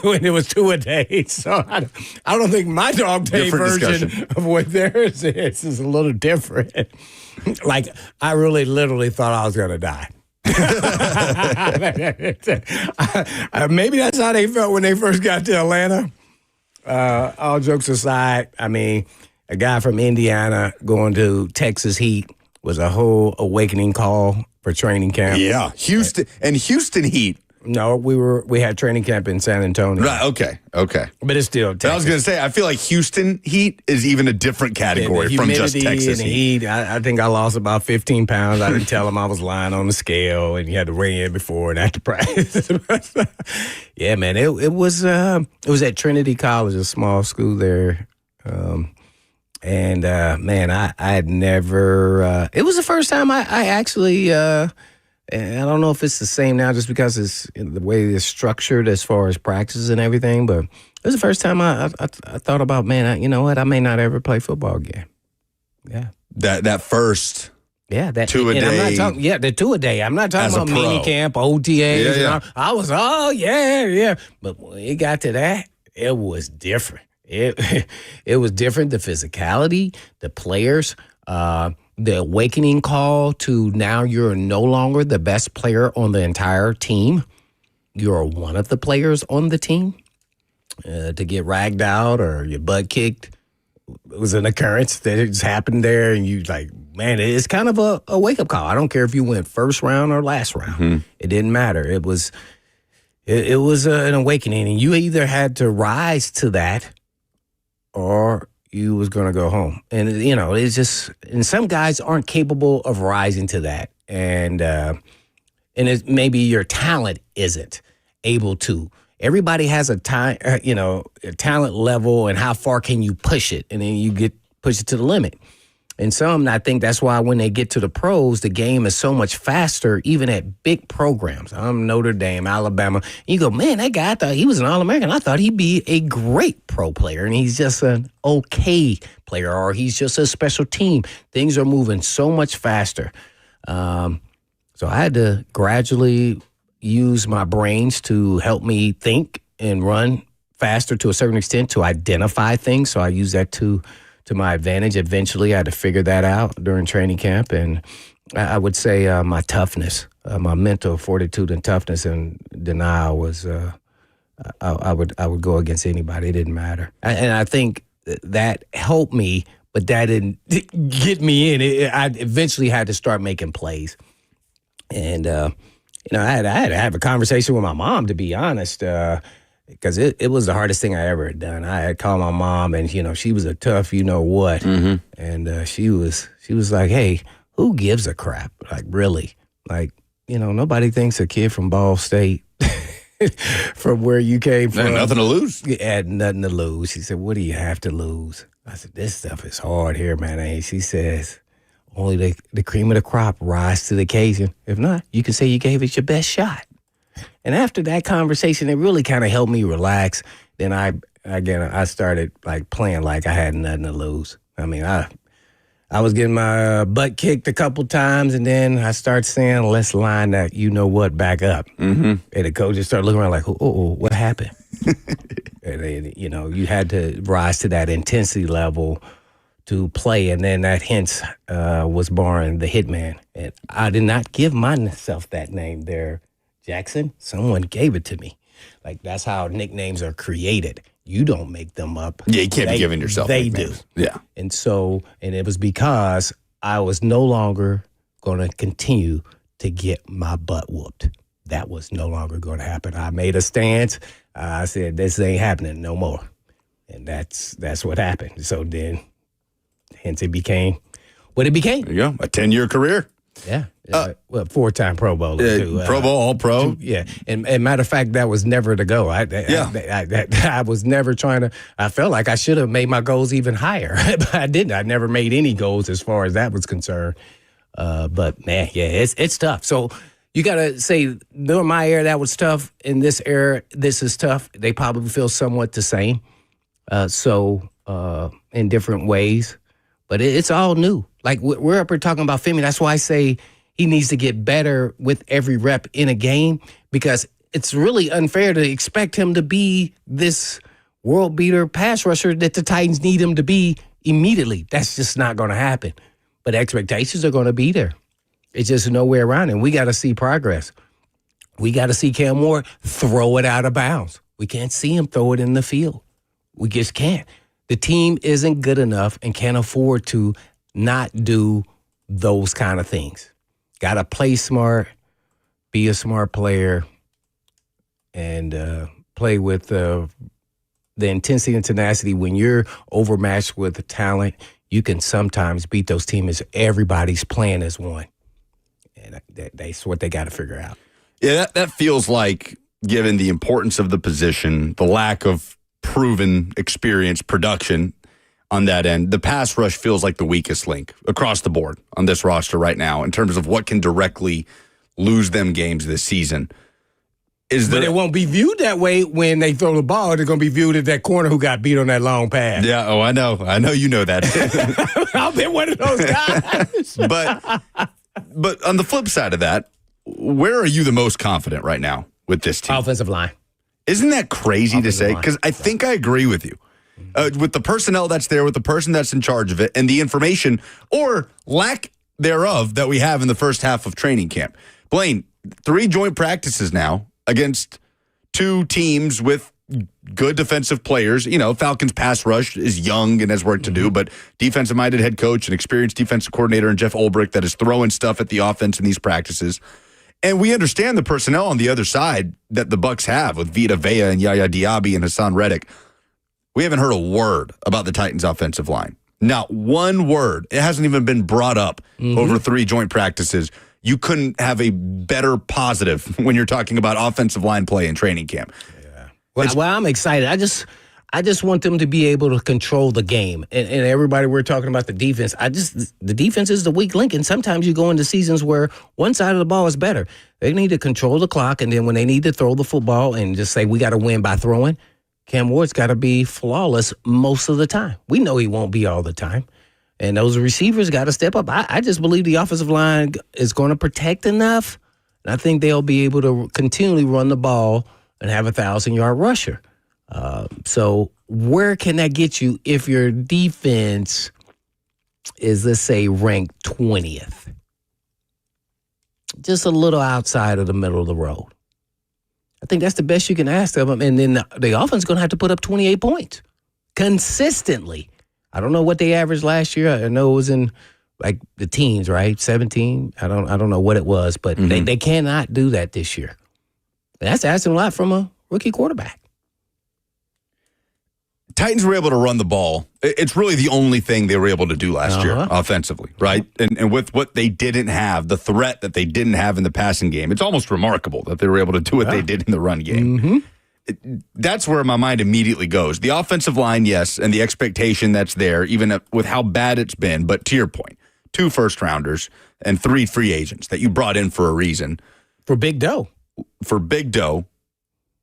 when it was 2 a day. So I don't think my dog day Different version discussion. of what theirs is a little different. Like, I really literally thought I was going to die. Maybe that's how they felt when they first got to Atlanta. All jokes aside, I mean, a guy from Indiana going to Texas Heat was a whole awakening call for training camp. Yeah, Houston Heat. No, we had training camp in San Antonio. Right, okay. But it's still Texas. I was going to say, I feel like Houston Heat is even a different category from just Texas and the Heat. I think I lost about 15 pounds. I didn't tell him I was lying on the scale, and you had to weigh in before and after practice. Yeah, man, it was at Trinity College, a small school there. Man, I had never. It was the first time I actually. And I don't know if it's the same now, just because it's the way it's structured as far as practices and everything. But it was the first time I thought about, man, you know what? I may not ever play football again. Yeah. That first. Yeah, that 2 a day. I'm not talking, the 2 a day. I'm not talking As a about pro. mini camp, OTAs. Yeah. I was, yeah. But when it got to that, it was different. It was different. The physicality, the players, the awakening call to now you're no longer the best player on the entire team. You're one of the players on the team. To get ragged out or your butt kicked, it was an occurrence that just happened there, and you like, man, it's kind of a wake-up call. I don't care if you went first round or last round. Mm-hmm. It didn't matter. It was an awakening, and you either had to rise to that or you was going to go home. And, it's just, and some guys aren't capable of rising to that. And it's maybe your talent isn't able to. Everybody has a talent level, and how far can you push it? And then push it to the limit. And some, I think that's why when they get to the pros, the game is so much faster, even at big programs. I'm Notre Dame, Alabama. You go, man, that guy, I thought he was an All-American. I thought he'd be a great pro player, and he's just an okay player, or he's just a special team. Things are moving so much faster. So I had to gradually use my brains to help me think and run faster to a certain extent, to identify things. So I use that to my advantage. Eventually, I had to figure that out during training camp. And I would say my toughness, my mental fortitude and toughness and denial was, I would go against anybody. It didn't matter. And I think that helped me, but that didn't get me in. I eventually had to start making plays. And, I had to have a conversation with my mom, to be honest, because it was the hardest thing I ever had done. I had called my mom, and she was a tough, what, and she was like, "Hey, who gives a crap? Like, really? Like, nobody thinks a kid from Ball State, from where you came from, Had nothing to lose. had nothing to lose." She said, "What do you have to lose?" I said, "This stuff is hard here, man." And she says, "Only the cream of the crop rise to the occasion. If not, you can say you gave it your best shot." And after that conversation, it really kind of helped me relax. Then I started like playing like I had nothing to lose. I mean, I was getting my butt kicked a couple times, and then I started saying, "Let's line that back up." Mm-hmm. And the coaches started looking around like, "Oh, what happened?" And then, you had to rise to that intensity level to play, and then that hence was born the Hitman. And I did not give myself that name there, Jackson. Someone gave it to me. Like, that's how nicknames are created. You don't make them up. Yeah, you can't be giving yourself They nicknames. do. Yeah. And it was because I was no longer going to continue to get my butt whooped. That was no longer going to happen. I made a stance. I said, this ain't happening no more. And that's what happened. So then, hence it became what it became. There you go. A 10-year career. Yeah. Well, 4-time Pro Bowler too. Pro Bowl, All Pro. Yeah. And matter of fact, that was never the goal. I was never trying to. I felt like I should have made my goals even higher, but I didn't. I never made any goals as far as that was concerned. But man, yeah, it's tough. So you got to say, during my era, that was tough. In this era, this is tough. They probably feel somewhat the same. In different ways, but it's all new. Like we're up here talking about Femi. That's why I say he needs to get better with every rep in a game, because it's really unfair to expect him to be this world beater pass rusher that the Titans need him to be immediately. That's just not going to happen. But expectations are going to be there. It's just no way around it. We got to see progress. We got to see Cam Moore throw it out of bounds. We can't see him throw it in the field. We just can't. The team isn't good enough and can't afford to not do those kind of things. Got to play smart, be a smart player, and play with the intensity and tenacity. When you're overmatched with the talent, you can sometimes beat those teams. Everybody's playing as one. And that's what they got to figure out. Yeah, that feels like, given the importance of the position, the lack of proven experience, production on that end, the pass rush feels like the weakest link across the board on this roster right now in terms of what can directly lose them games this season. But it won't be viewed that way when they throw the ball. They're going to be viewed as that corner who got beat on that long pass. Yeah, I know you know that. I've been one of those guys. But on the flip side of that, where are you the most confident right now with this team? Offensive line. Isn't that crazy to say? Because I think I agree with you. With the personnel that's there, with the person that's in charge of it, and the information or lack thereof that we have in the first half of training camp. Blaine, 3 joint practices now against 2 teams with good defensive players. You know, Falcons pass rush is young and has work to do, but defensive-minded head coach and experienced defensive coordinator and Jeff Ulbrich that is throwing stuff at the offense in these practices. And we understand the personnel on the other side that the Bucs have with Vita Vea and Yaya Diaby and Hassan Reddick. We haven't heard a word about the Titans' offensive line. Not one word. It hasn't even been brought up over 3 joint practices. You couldn't have a better positive when you're talking about offensive line play in training camp. Yeah. Well, I'm excited. I just want them to be able to control the game. And everybody, we're talking about the defense. The defense is the weak link, and sometimes you go into seasons where one side of the ball is better. They need to control the clock, and then when they need to throw the football and just say, we got to win by throwing, Cam Ward's got to be flawless most of the time. We know he won't be all the time. And those receivers got to step up. I just believe the offensive line is going to protect enough, and I think they'll be able to continually run the ball and have a 1,000-yard rusher. So where can that get you if your defense is, let's say, ranked 20th? Just a little outside of the middle of the road. I think that's the best you can ask of them. And then the offense is going to have to put up 28 points consistently. I don't know what they averaged last year. I know it was in like the teens, right? 17. I don't know what it was, but they cannot do that this year. That's asking a lot from a rookie quarterback. Titans were able to run the ball. It's really the only thing they were able to do last year offensively, right? And with what they didn't have, the threat that they didn't have in the passing game, it's almost remarkable that they were able to do what they did in the run game. That's where my mind immediately goes. The offensive line, yes, and the expectation that's there, even with how bad it's been. But to your point, 2 first-rounders and 3 free agents that you brought in for a reason. For big dough.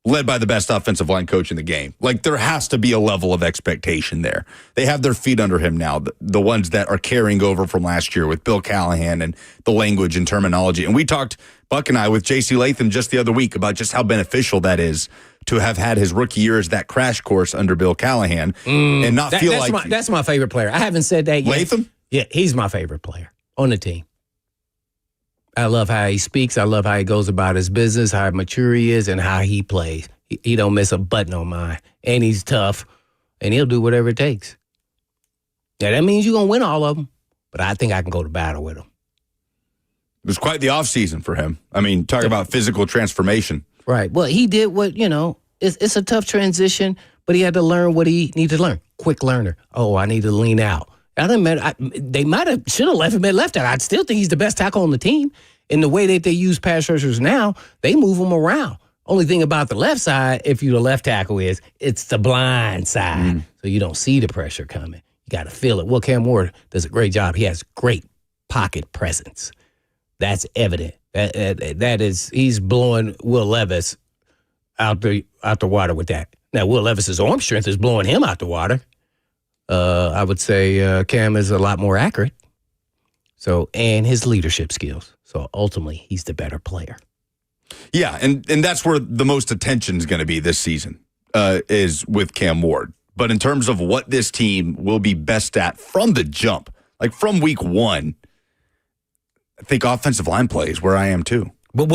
Led by the best offensive line coach in the game. Like, there has to be a level of expectation there. They have their feet under him now, the ones that are carrying over from last year with Bill Callahan and the language and terminology. And we talked, Buck and I, with J.C. Latham just the other week about just how beneficial that is to have had his rookie year as that crash course under Bill Callahan and not feel like... That's my favorite player. I haven't said that yet. Latham? Yeah, he's my favorite player on the team. I love how he speaks. I love how he goes about his business, how mature he is, and how he plays. He don't miss a button on mine. And he's tough, and he'll do whatever it takes. Now, that means you're going to win all of them, but I think I can go to battle with him. It was quite the offseason for him. I mean, talk about physical transformation. Right. Well, he did what, it's a tough transition, but he had to learn what he needed to learn. Quick learner. Oh, I need to lean out. They should have left him at left tackle. I still think he's the best tackle on the team. In the way that they use pass rushers now, they move him around. Only thing about the left side, if you're the left tackle, is it's the blind side. So you don't see the pressure coming. You got to feel it. Well, Cam Ward does a great job. He has great pocket presence. That's evident. That is, he's blowing Will Levis out the water with that. Now, Will Levis's arm strength is blowing him out the water. I would say Cam is a lot more accurate. So, and his leadership skills. So ultimately, he's the better player. Yeah, and that's where the most attention is going to be this season, is with Cam Ward. But in terms of what this team will be best at from the jump, like from week one, I think offensive line play is where I am too. But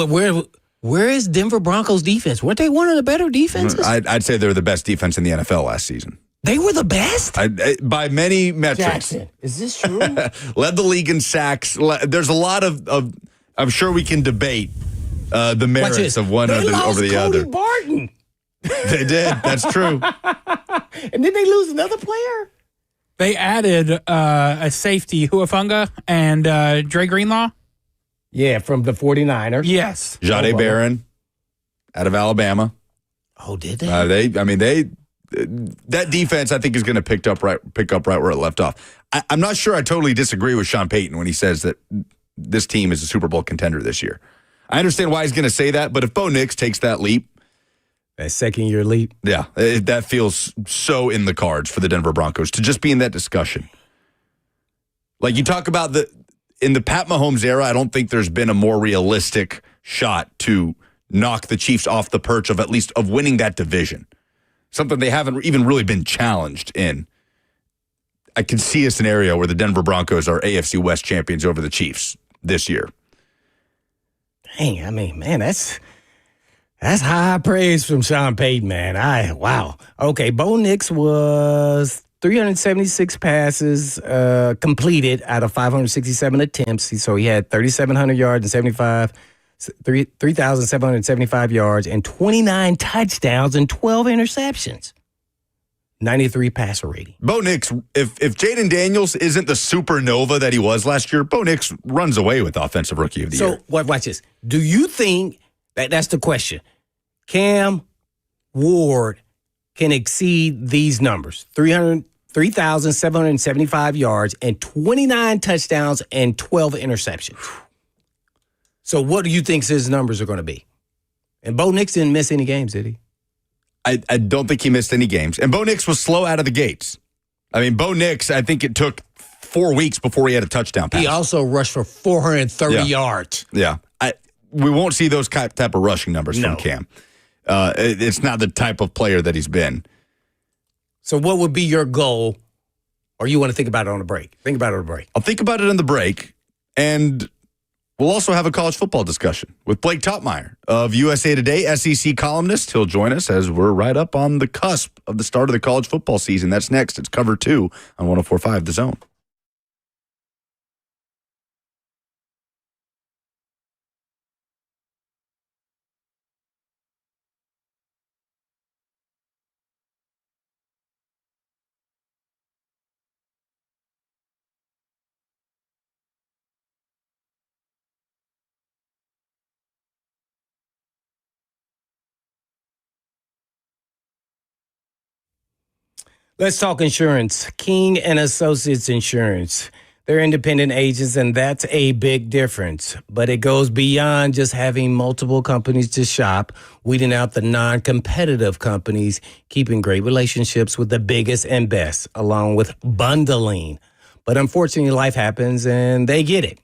where is Denver Broncos defense? Weren't they one of the better defenses? I'd say they're the best defense in the NFL last season. They were the best? By many metrics. Jackson, is this true? Led the league in sacks. There's a lot of I'm sure we can debate the merits of one over the other. Barton. They did. That's true. And then they lose another player? They added a safety, Huafunga, and Dre Greenlaw. Yeah, from the 49ers. Yes. Jahdae Barron out of Alabama. Oh, did they? That defense, I think, is going to pick up right where it left off. I'm not sure I totally disagree with Sean Payton when he says that this team is a Super Bowl contender this year. I understand why he's going to say that, but if Bo Nix takes that leap, that second-year leap, yeah, that feels so in the cards for the Denver Broncos to just be in that discussion. Like you talk about in the Pat Mahomes era, I don't think there's been a more realistic shot to knock the Chiefs off the perch of at least of winning that division. Something they haven't even really been challenged in. I can see a scenario where the Denver Broncos are AFC West champions over the Chiefs this year. Dang, I mean, man, that's high praise from Sean Payton, man. Wow. Okay, Bo Nix was 376 passes completed out of 567 attempts. So he had 3,700 yards and 3,775 yards and 29 touchdowns and 12 interceptions. 93 passer rating. Bo Nix, if Jaden Daniels isn't the supernova that he was last year, Bo Nix runs away with Offensive Rookie of the Year. So, watch this. Do you think that's the question? Cam Ward can exceed these numbers, 3,775 yards and 29 touchdowns and 12 interceptions. So what do you think his numbers are going to be? And Bo Nix didn't miss any games, did he? I don't think he missed any games. And Bo Nix was slow out of the gates. I mean, Bo Nix, I think it took 4 weeks before he had a touchdown pass. He also rushed for 430 yards. Yeah. We won't see those type of rushing numbers from Cam. It's not the type of player that he's been. So what would be your goal? Or you want to think about it on the break? Think about it on the break. I'll think about it on the break. And we'll also have a college football discussion with Blake Topmeyer of USA Today, SEC columnist. He'll join us as we're right up on the cusp of the start of the college football season. That's next. It's Cover 2 on 104.5 The Zone. Let's talk insurance. King and Associates Insurance. They're independent agents, and that's a big difference. But it goes beyond just having multiple companies to shop, weeding out the non-competitive companies, keeping great relationships with the biggest and best, along with bundling. But unfortunately, life happens, and they get it.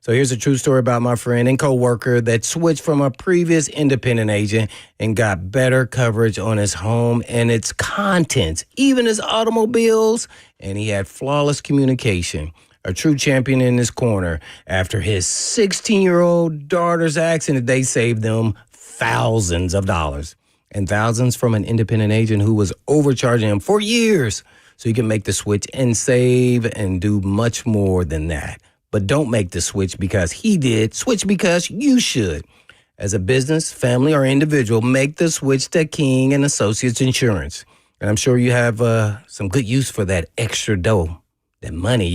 So here's a true story about my friend and coworker that switched from a previous independent agent and got better coverage on his home and its contents, even his automobiles, and he had flawless communication. A true champion in his corner. After his 16-year-old daughter's accident, they saved them thousands of dollars and thousands from an independent agent who was overcharging him for years. So you can make the switch and save and do much more than that. But don't make the switch because he did. Switch because you should. As a business, family, or individual, make the switch to King and Associates Insurance. And I'm sure you have some good use for that extra dough, that money,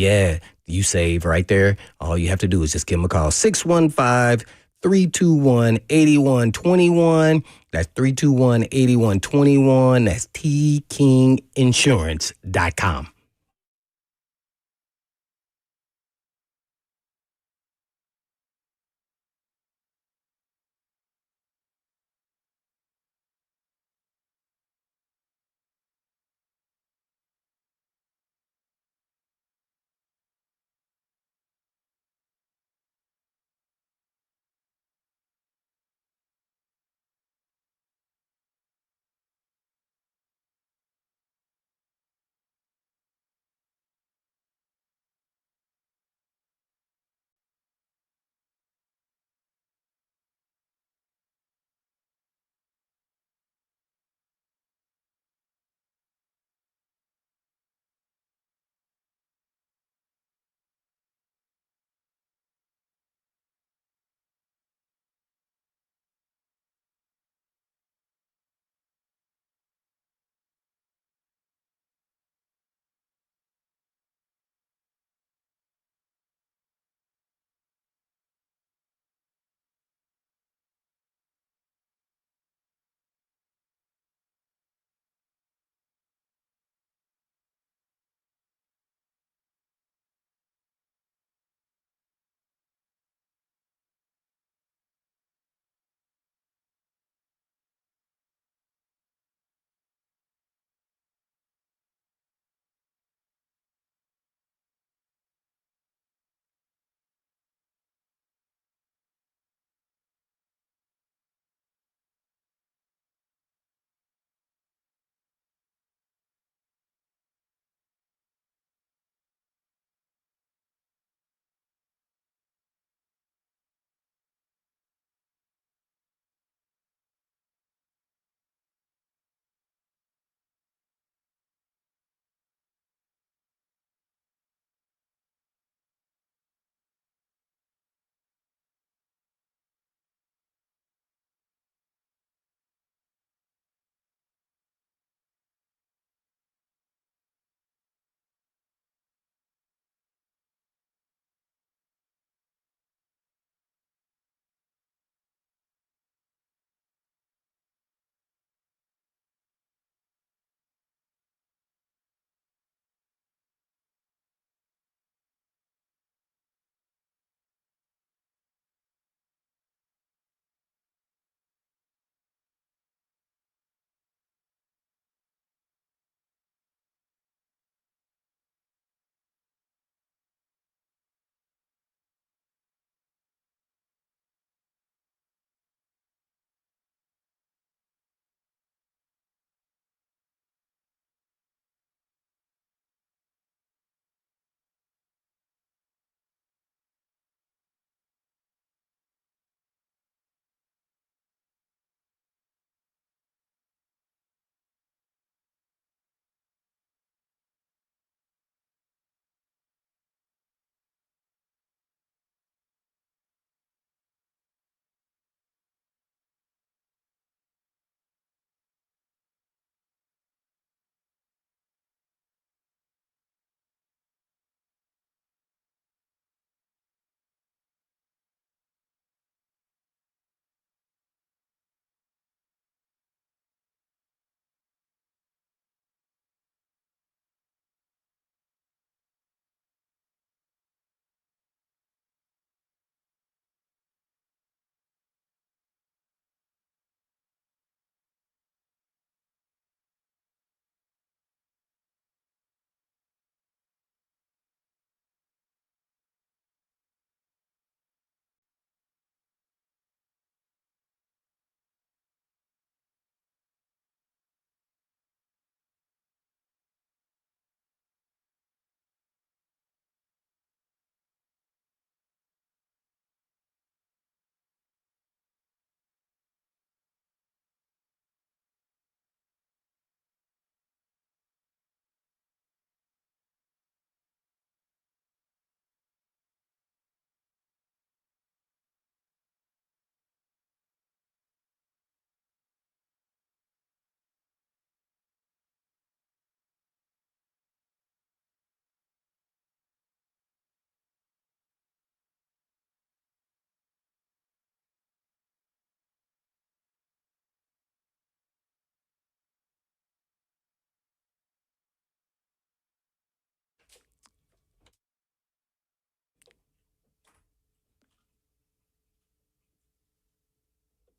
you save right there. All you have to do is just give them a call, 615-321-8121. That's 321-8121. That's tkinginsurance.com.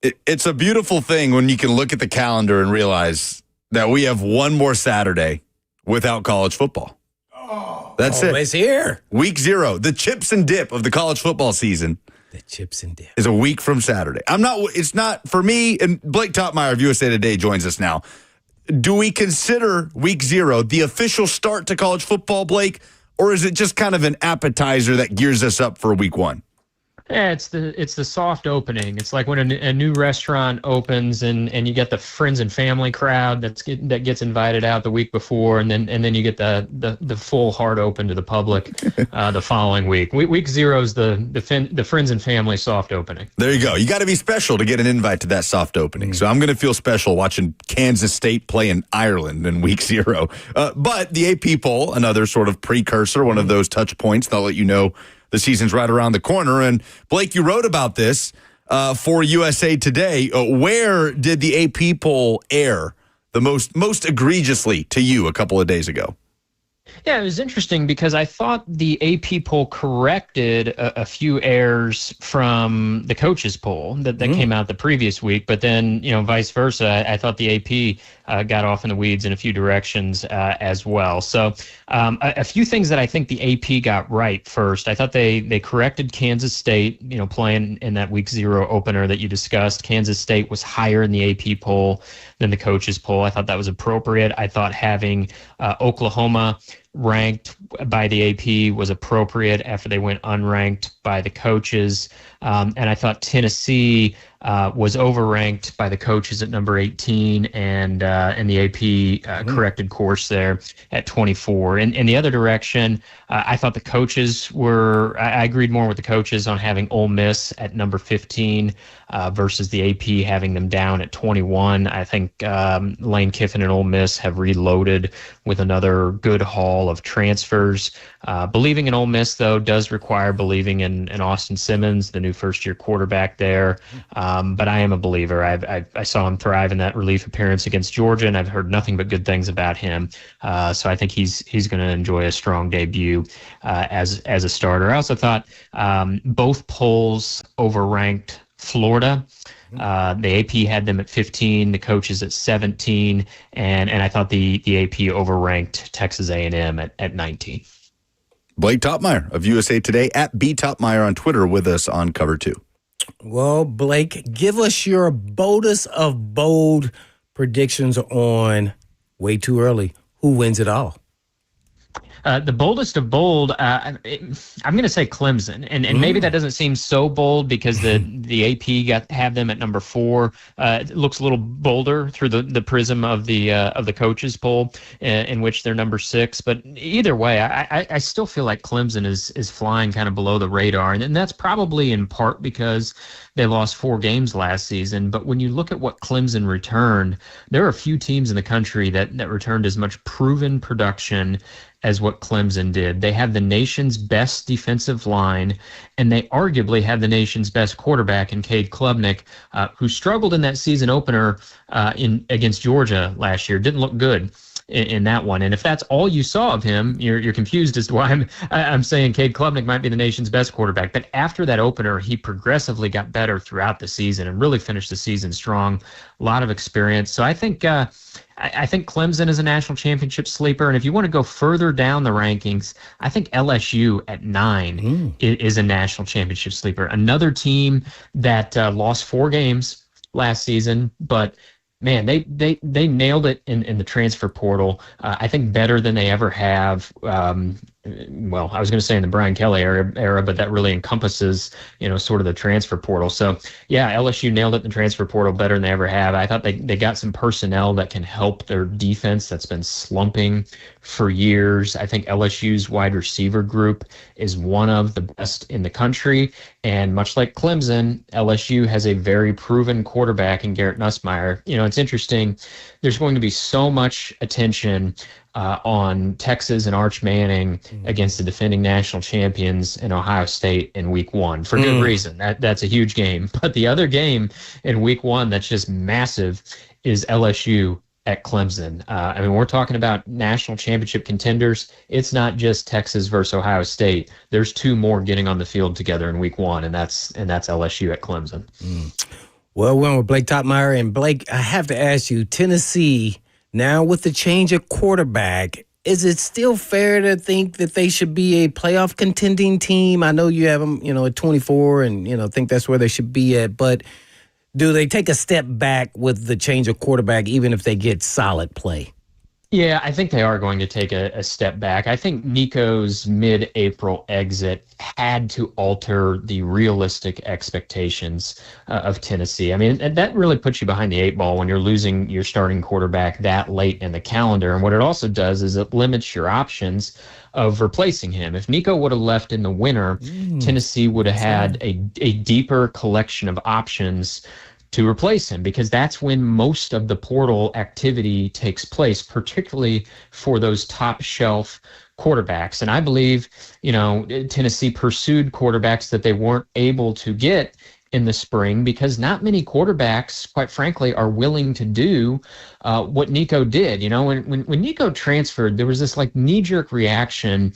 It's a beautiful thing when you can look at the calendar and realize that we have one more Saturday without college football. That's it. It's here. Week 0, the chips and dip of the college football season. The chips and dip is a week from Saturday. It's not for me. And Blake Topmeyer of USA Today joins us now. Do we consider week 0 the official start to college football, Blake, or is it just kind of an appetizer that gears us up for week 1? Yeah, it's the soft opening. It's like when a new restaurant opens and you get the friends and family crowd that gets invited out the week before, and then you get the full hard open to the public the following week. Week 0 is the friends and family soft opening. There you go. You got to be special to get an invite to that soft opening. So I'm going to feel special watching Kansas State play in Ireland in week 0. But the AP poll, another sort of precursor, one of those touch points that'll let you know the season's right around the corner. And Blake, you wrote about this for USA Today. Where did the AP poll err the most egregiously to you a couple of days ago? Yeah, it was interesting because I thought the AP poll corrected a few errors from the coaches poll that came out the previous week, but then, vice versa. I thought the AP got off in the weeds in a few directions as well. So a few things that I think the AP got right first. I thought they corrected Kansas State, playing in that week 0 opener that you discussed. Kansas State was higher in the AP poll than the coaches poll. I thought that was appropriate. I thought having Oklahoma ranked by the AP was appropriate after they went unranked by the coaches. And I thought Tennessee was overranked by the coaches at number 18 and the AP corrected course there at 24. In the other direction, I thought the coaches I agreed more with the coaches on having Ole Miss at number 15 versus the AP having them down at 21. I think Lane Kiffin and Ole Miss have reloaded with another good haul of transfers. Believing in Ole Miss, though, does require believing in Austin Simmons, the new first-year quarterback there. But I am a believer. I saw him thrive in that relief appearance against Georgia, and I've heard nothing but good things about him. So I think he's going to enjoy a strong debut as a starter. I also thought both polls overranked Florida. The AP had them at 15, the coaches at 17, and I thought the AP overranked Texas A&M at 19. Blake Topmeyer of USA Today at @BTopmeyer on Twitter with us on Cover 2. Well, Blake, give us your boldest of bold predictions on way too early. Who wins it all? The boldest of bold, I'm going to say Clemson, and maybe that doesn't seem so bold because the AP have them at number 4. It looks a little bolder through the prism of the coaches poll, in which they're number 6. But either way, I still feel like Clemson is flying kind of below the radar, and that's probably in part because they lost 4 games last season. But when you look at what Clemson returned, there are a few teams in the country that returned as much proven production as what Clemson did. They have the nation's best defensive line, and they arguably have the nation's best quarterback in Cade Klubnik, who struggled in that season opener against Georgia last year. Didn't look good in that one. And if that's all you saw of him, you're confused as to why I'm saying Cade Klubnik might be the nation's best quarterback. But after that opener, he progressively got better throughout the season and really finished the season strong. A lot of experience. So I think Clemson is a national championship sleeper. And if you want to go further down the rankings, I think LSU at 9 is a national championship sleeper. Another team that lost 4 games last season, but man, they nailed it in the transfer portal. I think better than they ever have. Well, I was going to say in the Brian Kelly era, but that really encompasses, sort of the transfer portal. So, yeah, LSU nailed it in the transfer portal better than they ever have. I thought they got some personnel that can help their defense that's been slumping for years. I think LSU's wide receiver group is one of the best in the country. And much like Clemson, LSU has a very proven quarterback in Garrett Nussmeier. It's interesting. There's going to be so much attention on Texas and Arch Manning against the defending national champions in Ohio State in week 1 for good reason. That's a huge game. But the other game in week 1 that's just massive is LSU at Clemson. We're talking about national championship contenders. It's not just Texas versus Ohio State. There's 2 more getting on the field together in week 1, and that's LSU at Clemson. Well, we're with Blake Topmeyer. And Blake, I have to ask you, Tennessee, now with the change of quarterback, is it still fair to think that they should be a playoff contending team? I know you have them, at 24 and, think that's where they should be at. But do they take a step back with the change of quarterback, even if they get solid play? Yeah, I think they are going to take a step back. I think Nico's mid-April exit had to alter the realistic expectations of Tennessee. I mean, that really puts you behind the eight ball when you're losing your starting quarterback that late in the calendar. And what it also does is it limits your options of replacing him. If Nico would have left in the winter, Tennessee would have had a deeper collection of options to replace him, because that's when most of the portal activity takes place, particularly for those top shelf quarterbacks. And I believe, Tennessee pursued quarterbacks that they weren't able to get in the spring, because not many quarterbacks, quite frankly, are willing to do what Nico did. When Nico transferred, there was this knee-jerk reaction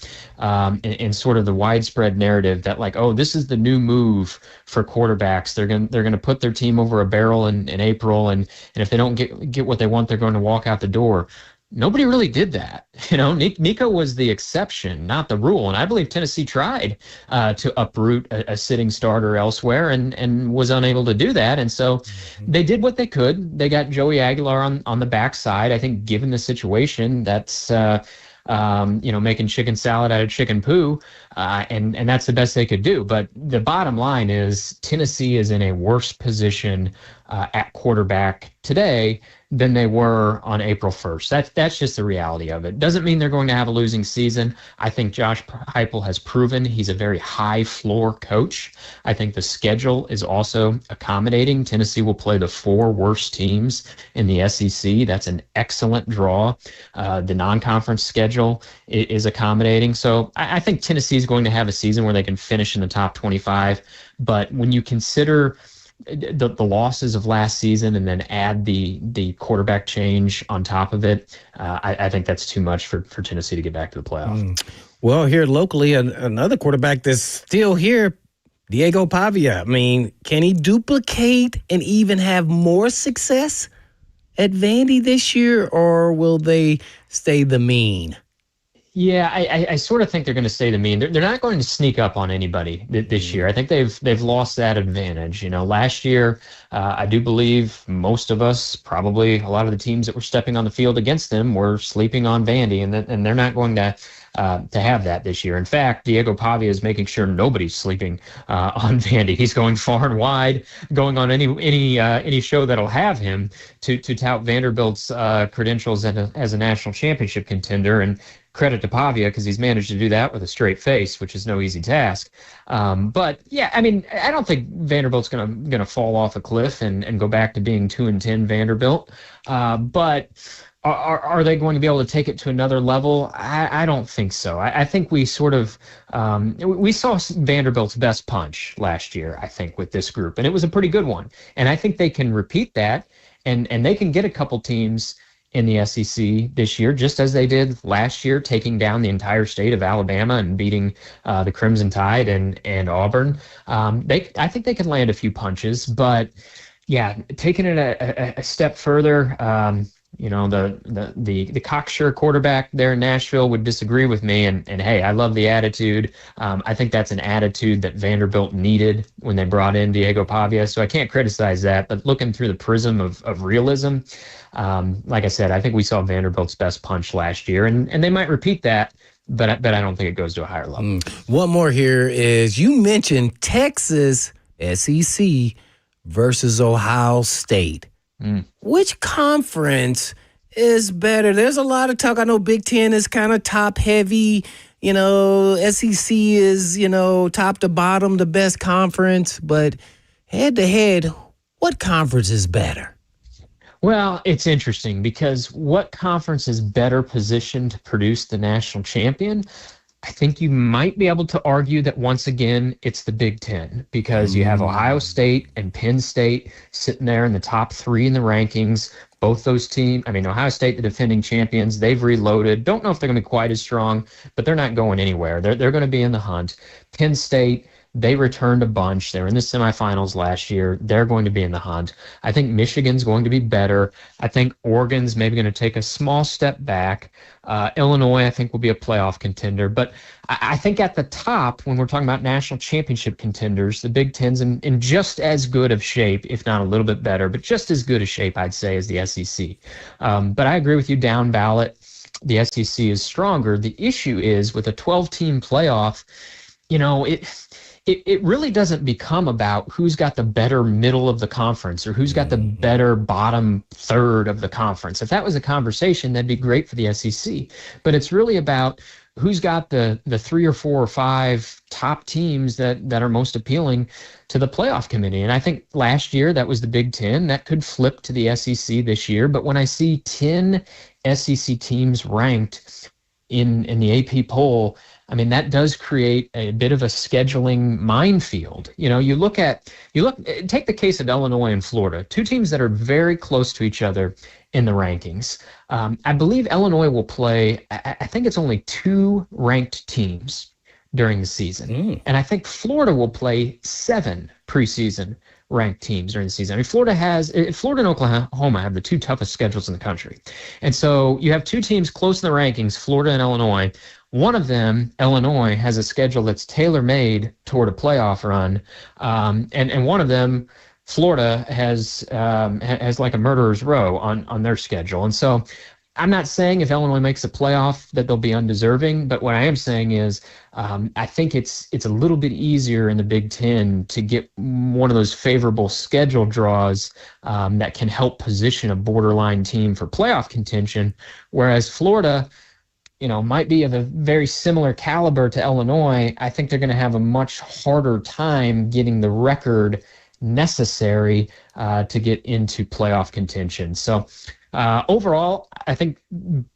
in sort of the widespread narrative that this is the new move for quarterbacks. They're gonna put their team over a barrel in April, and if they don't get what they want, they're going to walk out the door. Nobody really did that. Nico was the exception, not the rule. And I believe Tennessee tried to uproot a sitting starter elsewhere and was unable to do that. And so they did what they could. They got Joey Aguilar on the backside. I think given the situation, that's making chicken salad out of chicken poo, and that's the best they could do. But the bottom line is Tennessee is in a worse position at quarterback today than they were on April 1st. That's just the reality of it. Doesn't mean they're going to have a losing season. I think Josh Heupel has proven he's a very high floor coach. I think the schedule is also accommodating. Tennessee will play the 4 worst teams in the SEC. That's an excellent draw. The non-conference schedule is accommodating. So I think Tennessee is going to have a season where they can finish in the top 25. But when you consider the losses of last season and then add the quarterback change on top of it, I think that's too much for Tennessee to get back to the playoff. Well, here locally, another quarterback that's still here, Diego Pavia. I mean, can he duplicate and even have more success at Vandy this year, or will they stay the mean? Yeah, I sort of think they're going to stay the mean. They're not going to sneak up on anybody this year. I think they've lost that advantage. Last year, I do believe most of us, probably a lot of the teams that were stepping on the field against them, were sleeping on Vandy, and they're not going to have that this year. In fact, Diego Pavia is making sure nobody's sleeping on Vandy. He's going far and wide, going on any show that'll have him to tout Vanderbilt's credentials as a national championship contender. And credit to Pavia, because he's managed to do that with a straight face, which is no easy task. But yeah, I mean, I don't think Vanderbilt's gonna fall off a cliff and go back to being 2-10 Vanderbilt. But are they going to be able to take it to another level? I don't think so. I think we sort of we saw Vanderbilt's best punch last year, I think, with this group, and it was a pretty good one. And I think they can repeat that, and they can get a couple teams in the SEC this year, just as they did last year, taking down the entire state of Alabama and beating the Crimson Tide and Auburn. I think they can land a few punches, but yeah, taking it a step further, the cocksure quarterback there in Nashville would disagree with me. And hey, I love the attitude. I think that's an attitude that Vanderbilt needed when they brought in Diego Pavia. So I can't criticize that. But looking through the prism of realism, like I said, I think we saw Vanderbilt's best punch last year, and they might repeat that. But I don't think it goes to a higher level. One more here is you mentioned Texas SEC versus Ohio State. Which conference is better? There's a lot of talk. I know Big Ten is kind of top heavy. SEC is, top to bottom, the best conference. But head to head, what conference is better? Well, it's interesting because what conference is better positioned to produce the national champion? I think you might be able to argue that once again, it's the Big Ten, because you have Ohio State and Penn State sitting there in the top 3 in the rankings. Both those teams, Ohio State, the defending champions, they've reloaded. Don't know if they're going to be quite as strong, but they're not going anywhere. They're going to be in the hunt. Penn State, They returned a bunch. They were in the semifinals last year. They're going to be in the hunt. I think Michigan's going to be better. I think Oregon's maybe going to take a small step back. Illinois, I think, will be a playoff contender. But I think at the top, when we're talking about national championship contenders, the Big Ten's in just as good of shape, if not a little bit better, but just as good a shape, I'd say, as the SEC. But I agree with you, down ballot, the SEC is stronger. The issue is with a 12-team playoff, it really doesn't become about who's got the better middle of the conference or who's got the better bottom third of the conference. If that was a conversation, that'd be great for the SEC. But it's really about who's got the 3 or 4 or 5 top teams that are most appealing to the playoff committee. And I think last year that was the Big Ten. That could flip to the SEC this year. But when I see 10 SEC teams ranked in the AP poll, I mean, that does create a bit of a scheduling minefield. Take the case of Illinois and Florida, 2 teams that are very close to each other in the rankings. I believe Illinois will play, I think it's only 2 ranked teams during the season. And I think Florida will play 7 preseason ranked teams during the season. I mean, Florida and Oklahoma have the 2 toughest schedules in the country. And so you have 2 teams close in the rankings, Florida and Illinois. One of them, Illinois, has a schedule that's tailor-made toward a playoff run. And one of them, Florida, has like a murderer's row on their schedule. And so I'm not saying if Illinois makes a playoff that they'll be undeserving, but what I am saying is I think it's a little bit easier in the Big Ten to get one of those favorable schedule draws that can help position a borderline team for playoff contention, whereas Florida, might be of a very similar caliber to Illinois. I think they're going to have a much harder time getting the record necessary to get into playoff contention. So overall, I think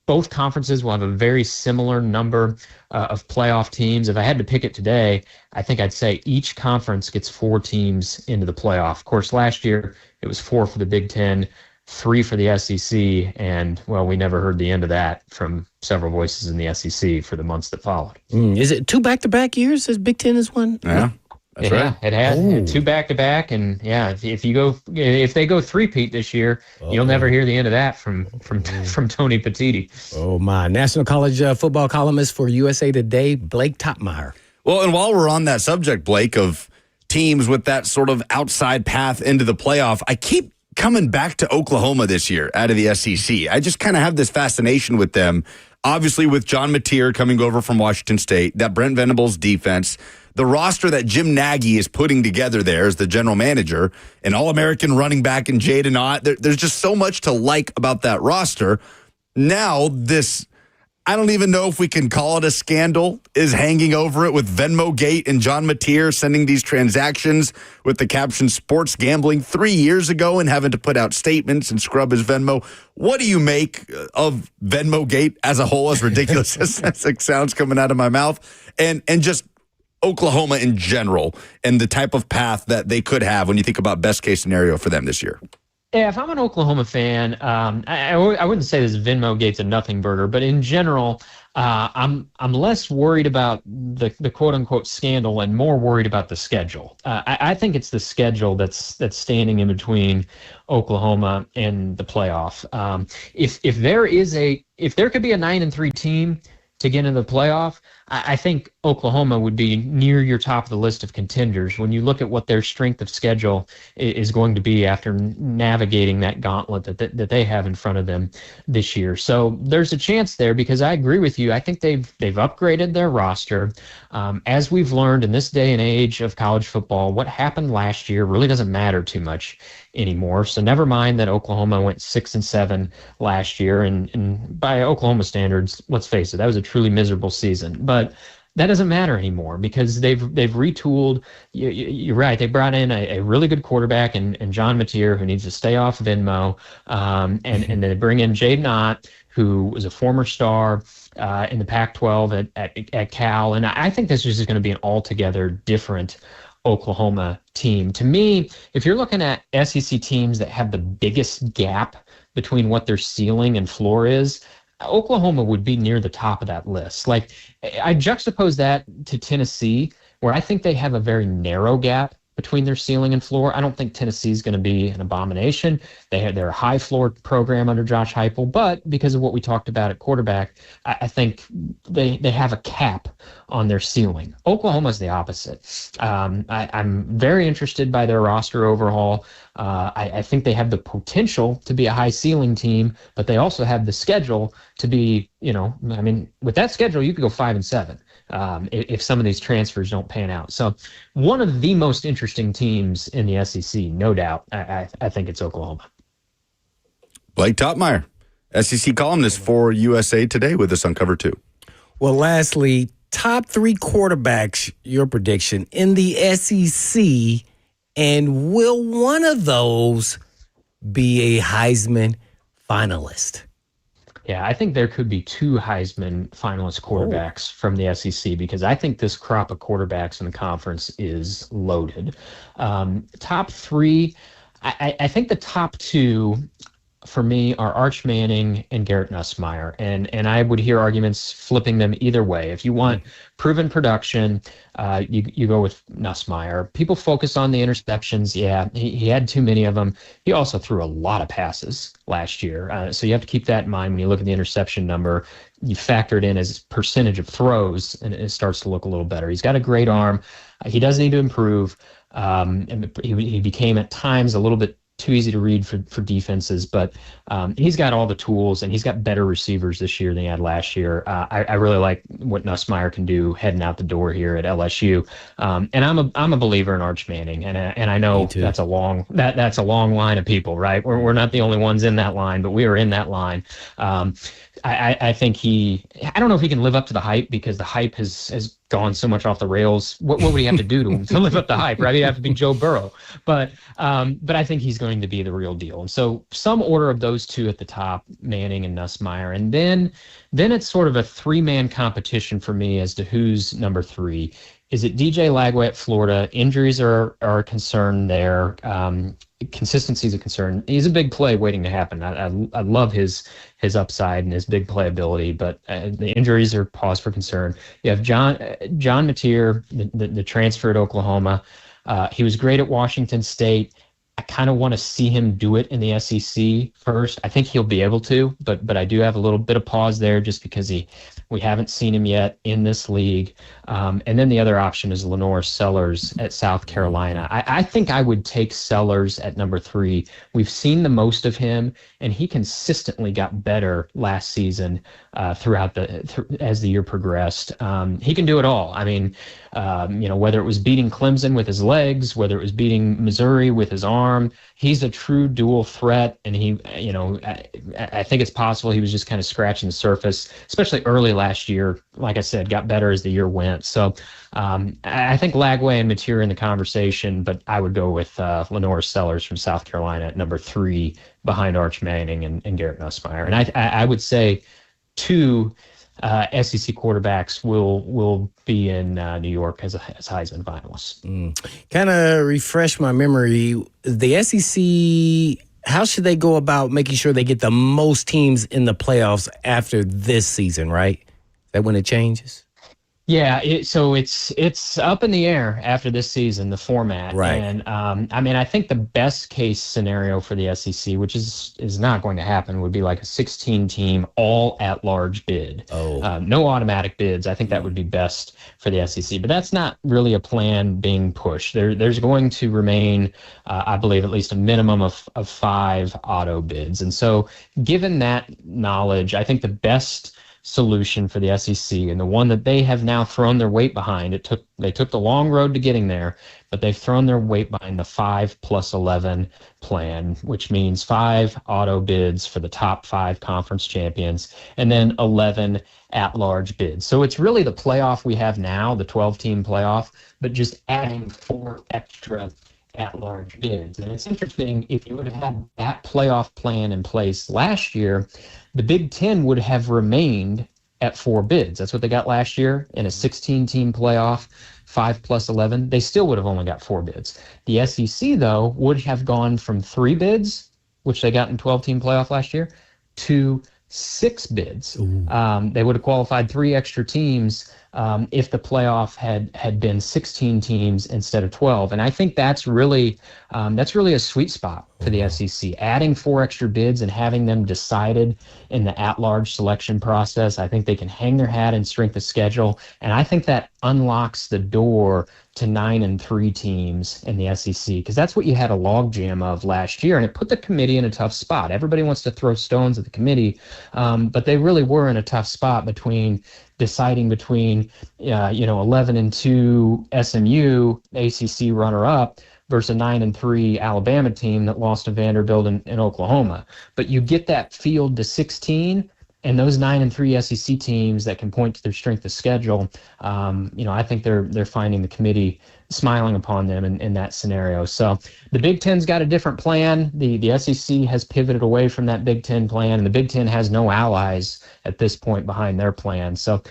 both conferences will have a very similar number of playoff teams. If I had to pick it today, I think I'd say each conference gets 4 teams into the playoff. Of course, last year it was 4 for the Big Ten, 3 for the SEC, and, well, we never heard the end of that from several voices in the SEC for the months that followed. Is it 2 back-to-back years as Big Ten has won? Yeah. That's right. It had 2 back-to-back, and if they go three-peat this year, you'll never hear the end of that from Tony Petitti. Oh my! National College football columnist for USA Today, Blake Topmeyer. Well, and while we're on that subject, Blake, of teams with that sort of outside path into the playoff, I keep coming back to Oklahoma this year out of the SEC. I just kind of have this fascination with them. Obviously, with John Mateer coming over from Washington State, that Brent Venables defense, the roster that Jim Nagy is putting together there as the general manager, an All-American running back in Jaden Ott. There's just so much to like about that roster. Now, this, I don't even know if we can call it a scandal, is hanging over it with Venmo Gate and John Mateer sending these transactions with the caption sports gambling 3 years ago and having to put out statements and scrub his Venmo. What do you make of Venmo Gate as a whole, as ridiculous as it sounds coming out of my mouth, and just Oklahoma in general and the type of path that they could have when you think about best case scenario for them this year? Yeah, if I'm an Oklahoma fan, I wouldn't say this Venmo Gate's a nothing burger, but in general, I'm less worried about the quote unquote scandal and more worried about the schedule. I think it's the schedule that's standing in between Oklahoma and the playoff. If there could be a 9-3 team to get into the playoff, I think Oklahoma would be near your top of the list of contenders when you look at what their strength of schedule is going to be after navigating that gauntlet that they have in front of them this year. So there's a chance there, because I agree with you. I think they've upgraded their roster. As we've learned in this day and age of college football, what happened last year really doesn't matter too much anymore. So never mind that Oklahoma went 6-7 last year, and by Oklahoma standards, let's face it, that was a truly miserable season. But that doesn't matter anymore, because they've retooled. You're right. They brought in a really good quarterback and John Mateer, who needs to stay off Venmo, and they bring in Jaden Ott, who was a former star in the Pac-12 at Cal, and I think this is just going to be an altogether different Oklahoma team. To me, if you're looking at SEC teams that have the biggest gap between what their ceiling and floor is, Oklahoma would be near the top of that list. Like, I juxtapose that to Tennessee, where I think they have a very narrow gap between their ceiling and floor. I don't think Tennessee's going to be an abomination. They're a high floor program under Josh Heupel, but because of what we talked about at quarterback, I think they have a cap on their ceiling. Oklahoma's the opposite. I'm very interested by their roster overhaul. I think they have the potential to be a high ceiling team, but they also have the schedule to be, with that schedule, you could go 5-7. If some of these transfers don't pan out. So one of the most interesting teams in the SEC, no doubt. I think it's Oklahoma. Blake Topmeyer, SEC columnist for USA Today with us on Cover 2. Well, lastly, top 3 quarterbacks, your prediction in the SEC, and will one of those be a Heisman finalist? Yeah, I think there could be 2 Heisman finalist quarterbacks from the SEC because I think this crop of quarterbacks in the conference is loaded. Top 3, I think the top 2 for me are Arch Manning and Garrett Nussmeier, and I would hear arguments flipping them either way. If you want proven production, you go with Nussmeier. People focus on the interceptions. Yeah, he had too many of them. He also threw a lot of passes last year, so you have to keep that in mind when you look at the interception number. You factor it in as percentage of throws, and it starts to look a little better. He's got a great arm. He does need to improve. And he became at times a little bit too easy to read for defenses, but he's got all the tools and he's got better receivers this year than he had last year. I really like what Nussmeier can do heading out the door here at LSU. And I'm a believer in Arch Manning, and I know that's a long line of people, right? We're not the only ones in that line, but we are in that line. I think I don't know if he can live up to the hype because the hype has gone so much off the rails. What would he have to do to live up the hype, right? He'd have to be Joe Burrow. But I think he's going to be the real deal. And so some order of those 2 at the top, Manning and Nussmeier. And then it's sort of a 3-man competition for me as to who's number 3. Is it DJ Lagway at Florida? Injuries are a concern there. Consistency is a concern. He's a big play waiting to happen. I love his upside and his big play ability, but the injuries are cause for concern. You have John Mateer, the transfer at Oklahoma. He was great at Washington State. I kind of want to see him do it in the SEC first. I think he'll be able to, but I do have a little bit of pause there just because we haven't seen him yet in this league. And then the other option is Lenore Sellers at South Carolina. I think I would take Sellers at number 3. We've seen the most of him, and he consistently got better last season throughout as the year progressed. He can do it all. I mean, whether it was beating Clemson with his legs, whether it was beating Missouri with his arm, he's a true dual threat. And I think it's possible he was just kind of scratching the surface, especially early last year. Like I said, got better as the year went. So I think Lagway and Mateer in the conversation, but I would go with Lenore Sellers from South Carolina at number 3 behind Arch Manning and Garrett Nussmeier. And I would say 2 SEC quarterbacks will be in New York as Heisman finalists. Kind of refresh my memory. The SEC, how should they go about making sure they get the most teams in the playoffs after this season, right? Is that when it changes? Yeah, so it's up in the air after this season, the format. Right. And I think the best case scenario for the SEC, which is not going to happen, would be like a 16-team all at-large bid. No automatic bids. I think that would be best for the SEC, but that's not really a plan being pushed. There's going to remain, I believe, at least a minimum of 5 auto bids. And so given that knowledge, I think the best solution for the SEC, and the one that they have now thrown their weight behind. They took the long road to getting there, but they've thrown their weight behind the 5+11 plan, which means 5 auto bids for the top 5 conference champions, and then 11 at-large bids. So it's really the playoff we have now, the 12-team playoff, but just adding 4 extra at-large bids. And it's interesting, if you would have had that playoff plan in place last year, the Big Ten would have remained at 4 bids. That's what they got last year in a 16-team playoff, 5+11. They still would have only got 4 bids. The SEC, though, would have gone from 3 bids, which they got in 12-team playoff last year, to 6 bids. They would have qualified 3 extra teams if the playoff had been 16 teams instead of 12. And I think that's really a sweet spot for the SEC. Adding 4 extra bids and having them decided in the at-large selection process, I think they can hang their hat in strength of schedule, and I think that unlocks the door to 9-3 teams in the SEC, because that's what you had a logjam of last year, and it put the committee in a tough spot. Everybody wants to throw stones at the committee, but they really were in a tough spot deciding between 11-2 SMU, ACC runner-up, versus a 9-3 Alabama team that lost to Vanderbilt in Oklahoma. But you get that field to 16, and those 9-3 SEC teams that can point to their strength of schedule, I think they're finding the committee smiling upon them in that scenario. So the Big Ten's got a different plan. The SEC has pivoted away from that Big Ten plan, and the Big Ten has no allies at this point behind their plan. So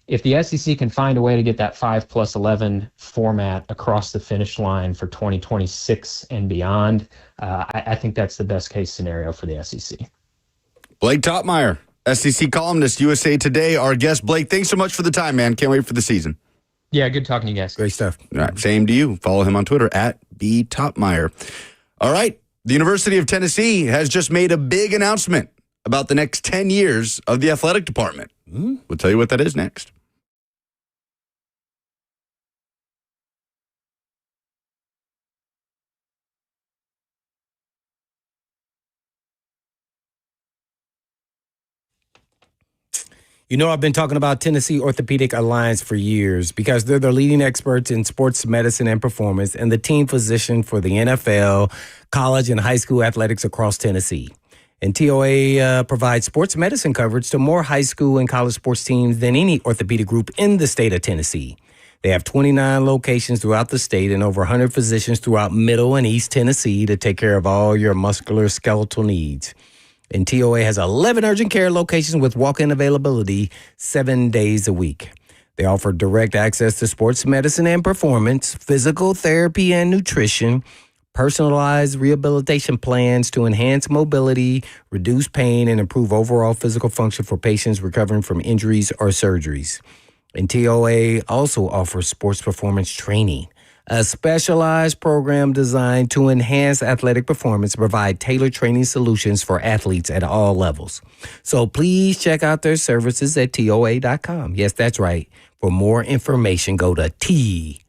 if the SEC can find a way to get that 5+11 format across the finish line for 2026 and beyond, I think that's the best case scenario for the SEC. Blake Topmeyer, SEC columnist, USA Today, our guest. Blake, thanks so much for the time, man. Can't wait for the season. Yeah, good talking to you guys. Great stuff. All right, same to you. Follow him on Twitter at @BTopmeyer. All right, the University of Tennessee has just made a big announcement about the next 10 years of the athletic department. We'll tell you what that is next. I've been talking about Tennessee Orthopedic Alliance for years because they're the leading experts in sports medicine and performance and the team physician for the NFL, college, and high school athletics across Tennessee. And TOA provides sports medicine coverage to more high school and college sports teams than any orthopedic group in the state of Tennessee. They have 29 locations throughout the state and over 100 physicians throughout Middle and East Tennessee to take care of all your musculoskeletal needs. And TOA has 11 urgent care locations with walk-in availability 7 days a week. They offer direct access to sports medicine and performance, physical therapy and nutrition, personalized rehabilitation plans to enhance mobility, reduce pain, and improve overall physical function for patients recovering from injuries or surgeries. And TOA also offers sports performance training, a specialized program designed to enhance athletic performance, provide tailored training solutions for athletes at all levels. So please check out their services at TOA.com. Yes, that's right. For more information, go to TOA.com.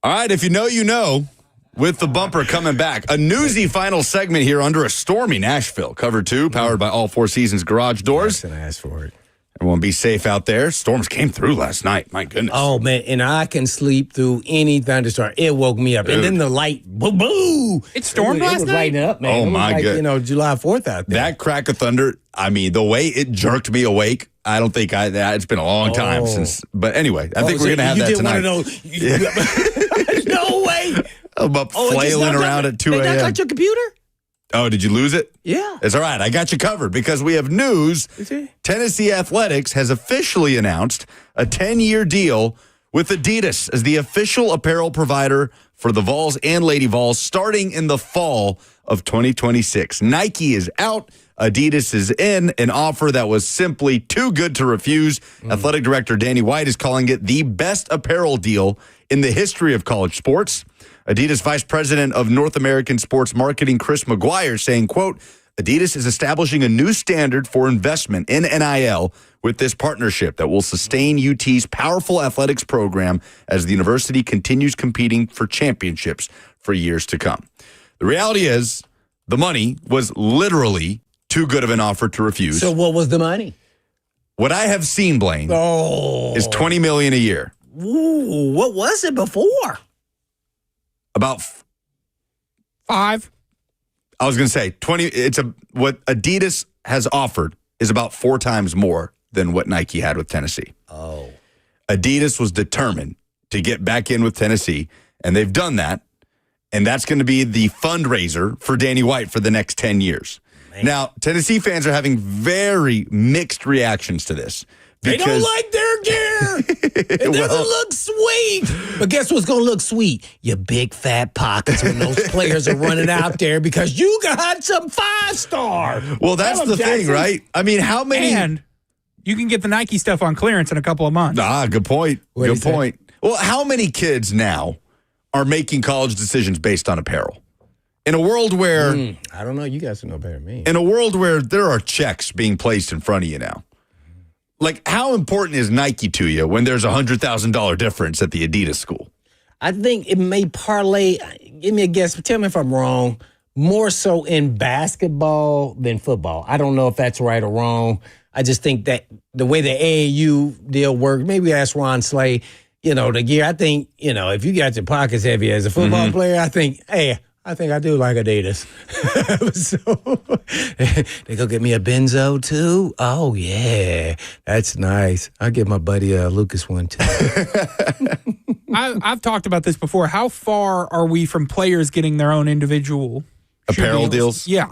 All right, if you know, you know. With the bumper coming back. A newsy final segment here under a stormy Nashville. Cover 2, powered by All Four Seasons Garage Doors. I asked for it. Everyone be safe out there. Storms came through last night. My goodness. Oh, man. And I can sleep through any thunderstorm. It woke me up. And then the light, boo. It stormed last It was night? lighting up, man. Oh, It was my like, goodness. July 4th out there. That crack of thunder, I mean, the way it jerked me awake, I don't think it's been a long time since. But anyway, I think we're going to have that tonight. You did one of those. No way. I'm up flailing around at 2 They knocked a.m. out your computer? Oh, did you lose it? Yeah. It's all right. I got you covered because we have news. Tennessee Athletics has officially announced a 10-year deal with Adidas as the official apparel provider for the Vols and Lady Vols starting in the fall of 2026. Nike is out. Adidas is in, an offer that was simply too good to refuse. Athletic director Danny White is calling it the best apparel deal in the history of college sports. Adidas Vice President of North American Sports Marketing, Chris McGuire, saying, quote, Adidas is establishing a new standard for investment in NIL with this partnership that will sustain UT's powerful athletics program as the university continues competing for championships for years to come. The reality is the money was literally too good of an offer to refuse. So what was the money? What I have seen, Blaine, is $20 million a year. Ooh, what was it before? About 5. I was going to say 20. What Adidas has offered is about 4 times more than what Nike had with Tennessee. Oh, Adidas was determined to get back in with Tennessee, and they've done that. And that's going to be the fundraiser for Danny White for the next 10 years. Man. Now, Tennessee fans are having very mixed reactions to this. They don't like their gear. It doesn't look sweet. But guess what's going to look sweet? Your big fat pockets when those players are running out there because you got some 5-star. Well, that's the thing, right? I mean, how many? And you can get the Nike stuff on clearance in a couple of months. Good point. Good point. Well, how many kids now are making college decisions based on apparel? In a world where... I don't know. You guys know better than me. In a world where there are checks being placed in front of you now. Like, how important is Nike to you when there's $100,000 difference at the Adidas school? I think it may parlay, give me a guess, tell me if I'm wrong, more so in basketball than football. I don't know if that's right or wrong. I just think that the way the AAU deal worked, maybe ask Ron Slay, the gear. I think, if you got your pockets heavy as a football player, I think, I think I do like Adidas. So they go get me a Benzo too. Oh yeah, that's nice. I'll give my buddy Lucas one too. I've talked about this before. How far are we from players getting their own individual apparel deals? Yeah.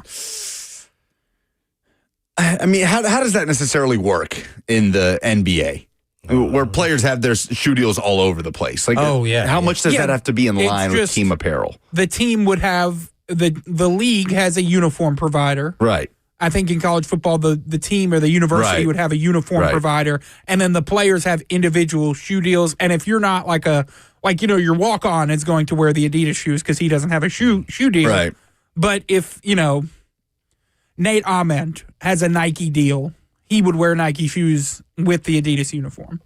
I mean, how does that necessarily work in the NBA? Where players have their shoe deals all over the place. Like, how much does that have to be in line with team apparel? The team would have the league has a uniform provider. Right. I think in college football, the team or the university would have a uniform provider, and then the players have individual shoe deals. And if you're not your walk on is going to wear the Adidas shoes because he doesn't have a shoe deal. Right. But if Nate Ahmed has a Nike deal, he would wear Nike shoes with the Adidas uniform.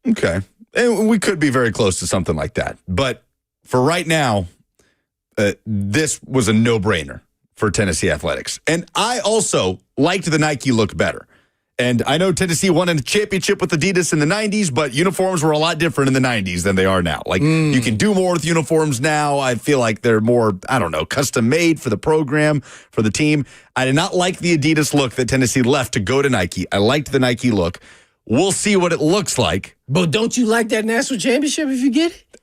Okay. And we could be very close to something like that. But for right now, this was a no-brainer for Tennessee Athletics. And I also liked the Nike look better. And I know Tennessee won a championship with Adidas in the 90s, but uniforms were a lot different in the 90s than they are now. Like, you can do more with uniforms now. I feel like they're more, custom made for the program, for the team. I did not like the Adidas look that Tennessee left to go to Nike. I liked the Nike look. We'll see what it looks like. But don't you like that national championship if you get it?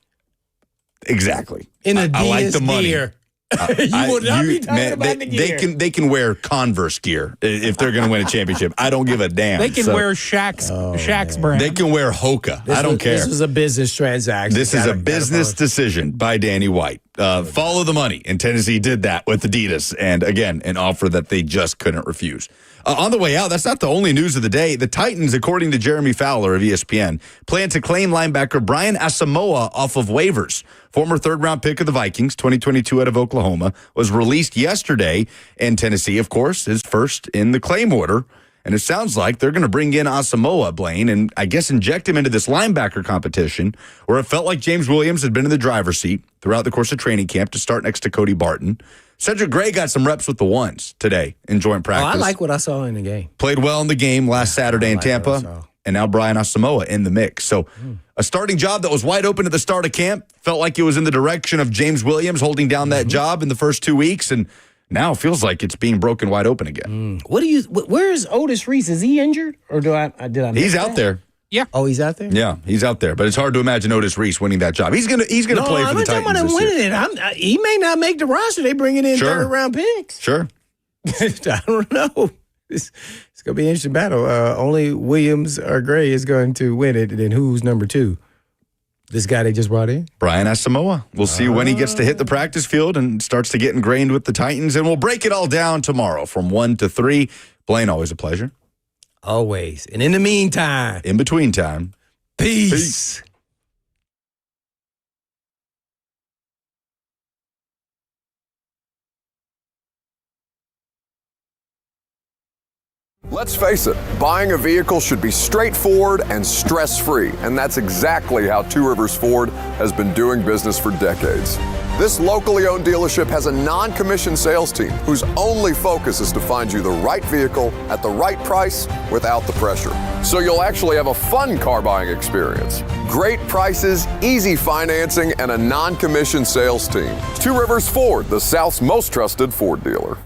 Exactly. In Adidas I like the money. gear. You would not be talking about the gear. They can wear Converse gear if they're going to win a championship. I don't give a damn. They can wear Shaq's brand. They can wear Hoka. I don't care. This was a business transaction. This is a business decision by Danny White. Follow the money. And Tennessee did that with Adidas. And again, an offer that they just couldn't refuse. On the way out, that's not the only news of the day. The Titans, according to Jeremy Fowler of ESPN, plan to claim linebacker Brian Asamoah off of waivers. Former third-round pick of the Vikings, 2022 out of Oklahoma, was released yesterday. And Tennessee, of course, is first in the claim order. And it sounds like they're going to bring in Asamoah, Blaine, and I guess inject him into this linebacker competition where it felt like James Williams had been in the driver's seat throughout the course of training camp to start next to Cody Barton. Cedric Gray got some reps with the ones today in joint practice. I like what I saw in the game. Played well in the game last Saturday in Tampa. And now Brian Asamoah in the mix. So a starting job that was wide open at the start of camp felt like it was in the direction of James Williams holding down that job in the first 2 weeks. And now it feels like it's being broken wide open again. Where is Otis Reese? Is he injured? Or did I He's out there. Yeah. Oh, he's out there? Yeah, he's out there. But it's hard to imagine Otis Reese winning that job. He's gonna play for the Titans this year. I'm not talking about him winning it. He may not make the roster. They bringing in third-round picks. Sure. I don't know. It's going to be an interesting battle. Only Williams or Gray is going to win it. And then who's number 2? This guy they just brought in? Brian Asamoah. We'll see when he gets to hit the practice field and starts to get ingrained with the Titans. And we'll break it all down tomorrow from 1 to 3. Blaine, always a pleasure. Always. And in the meantime. In between time. Peace. Let's face it, buying a vehicle should be straightforward and stress-free, and that's exactly how Two Rivers Ford has been doing business for decades. This locally owned dealership has a non-commissioned sales team whose only focus is to find you the right vehicle at the right price without the pressure. So you'll actually have a fun car buying experience. Great prices, easy financing, and a non-commissioned sales team. Two Rivers Ford, the South's most trusted Ford dealer.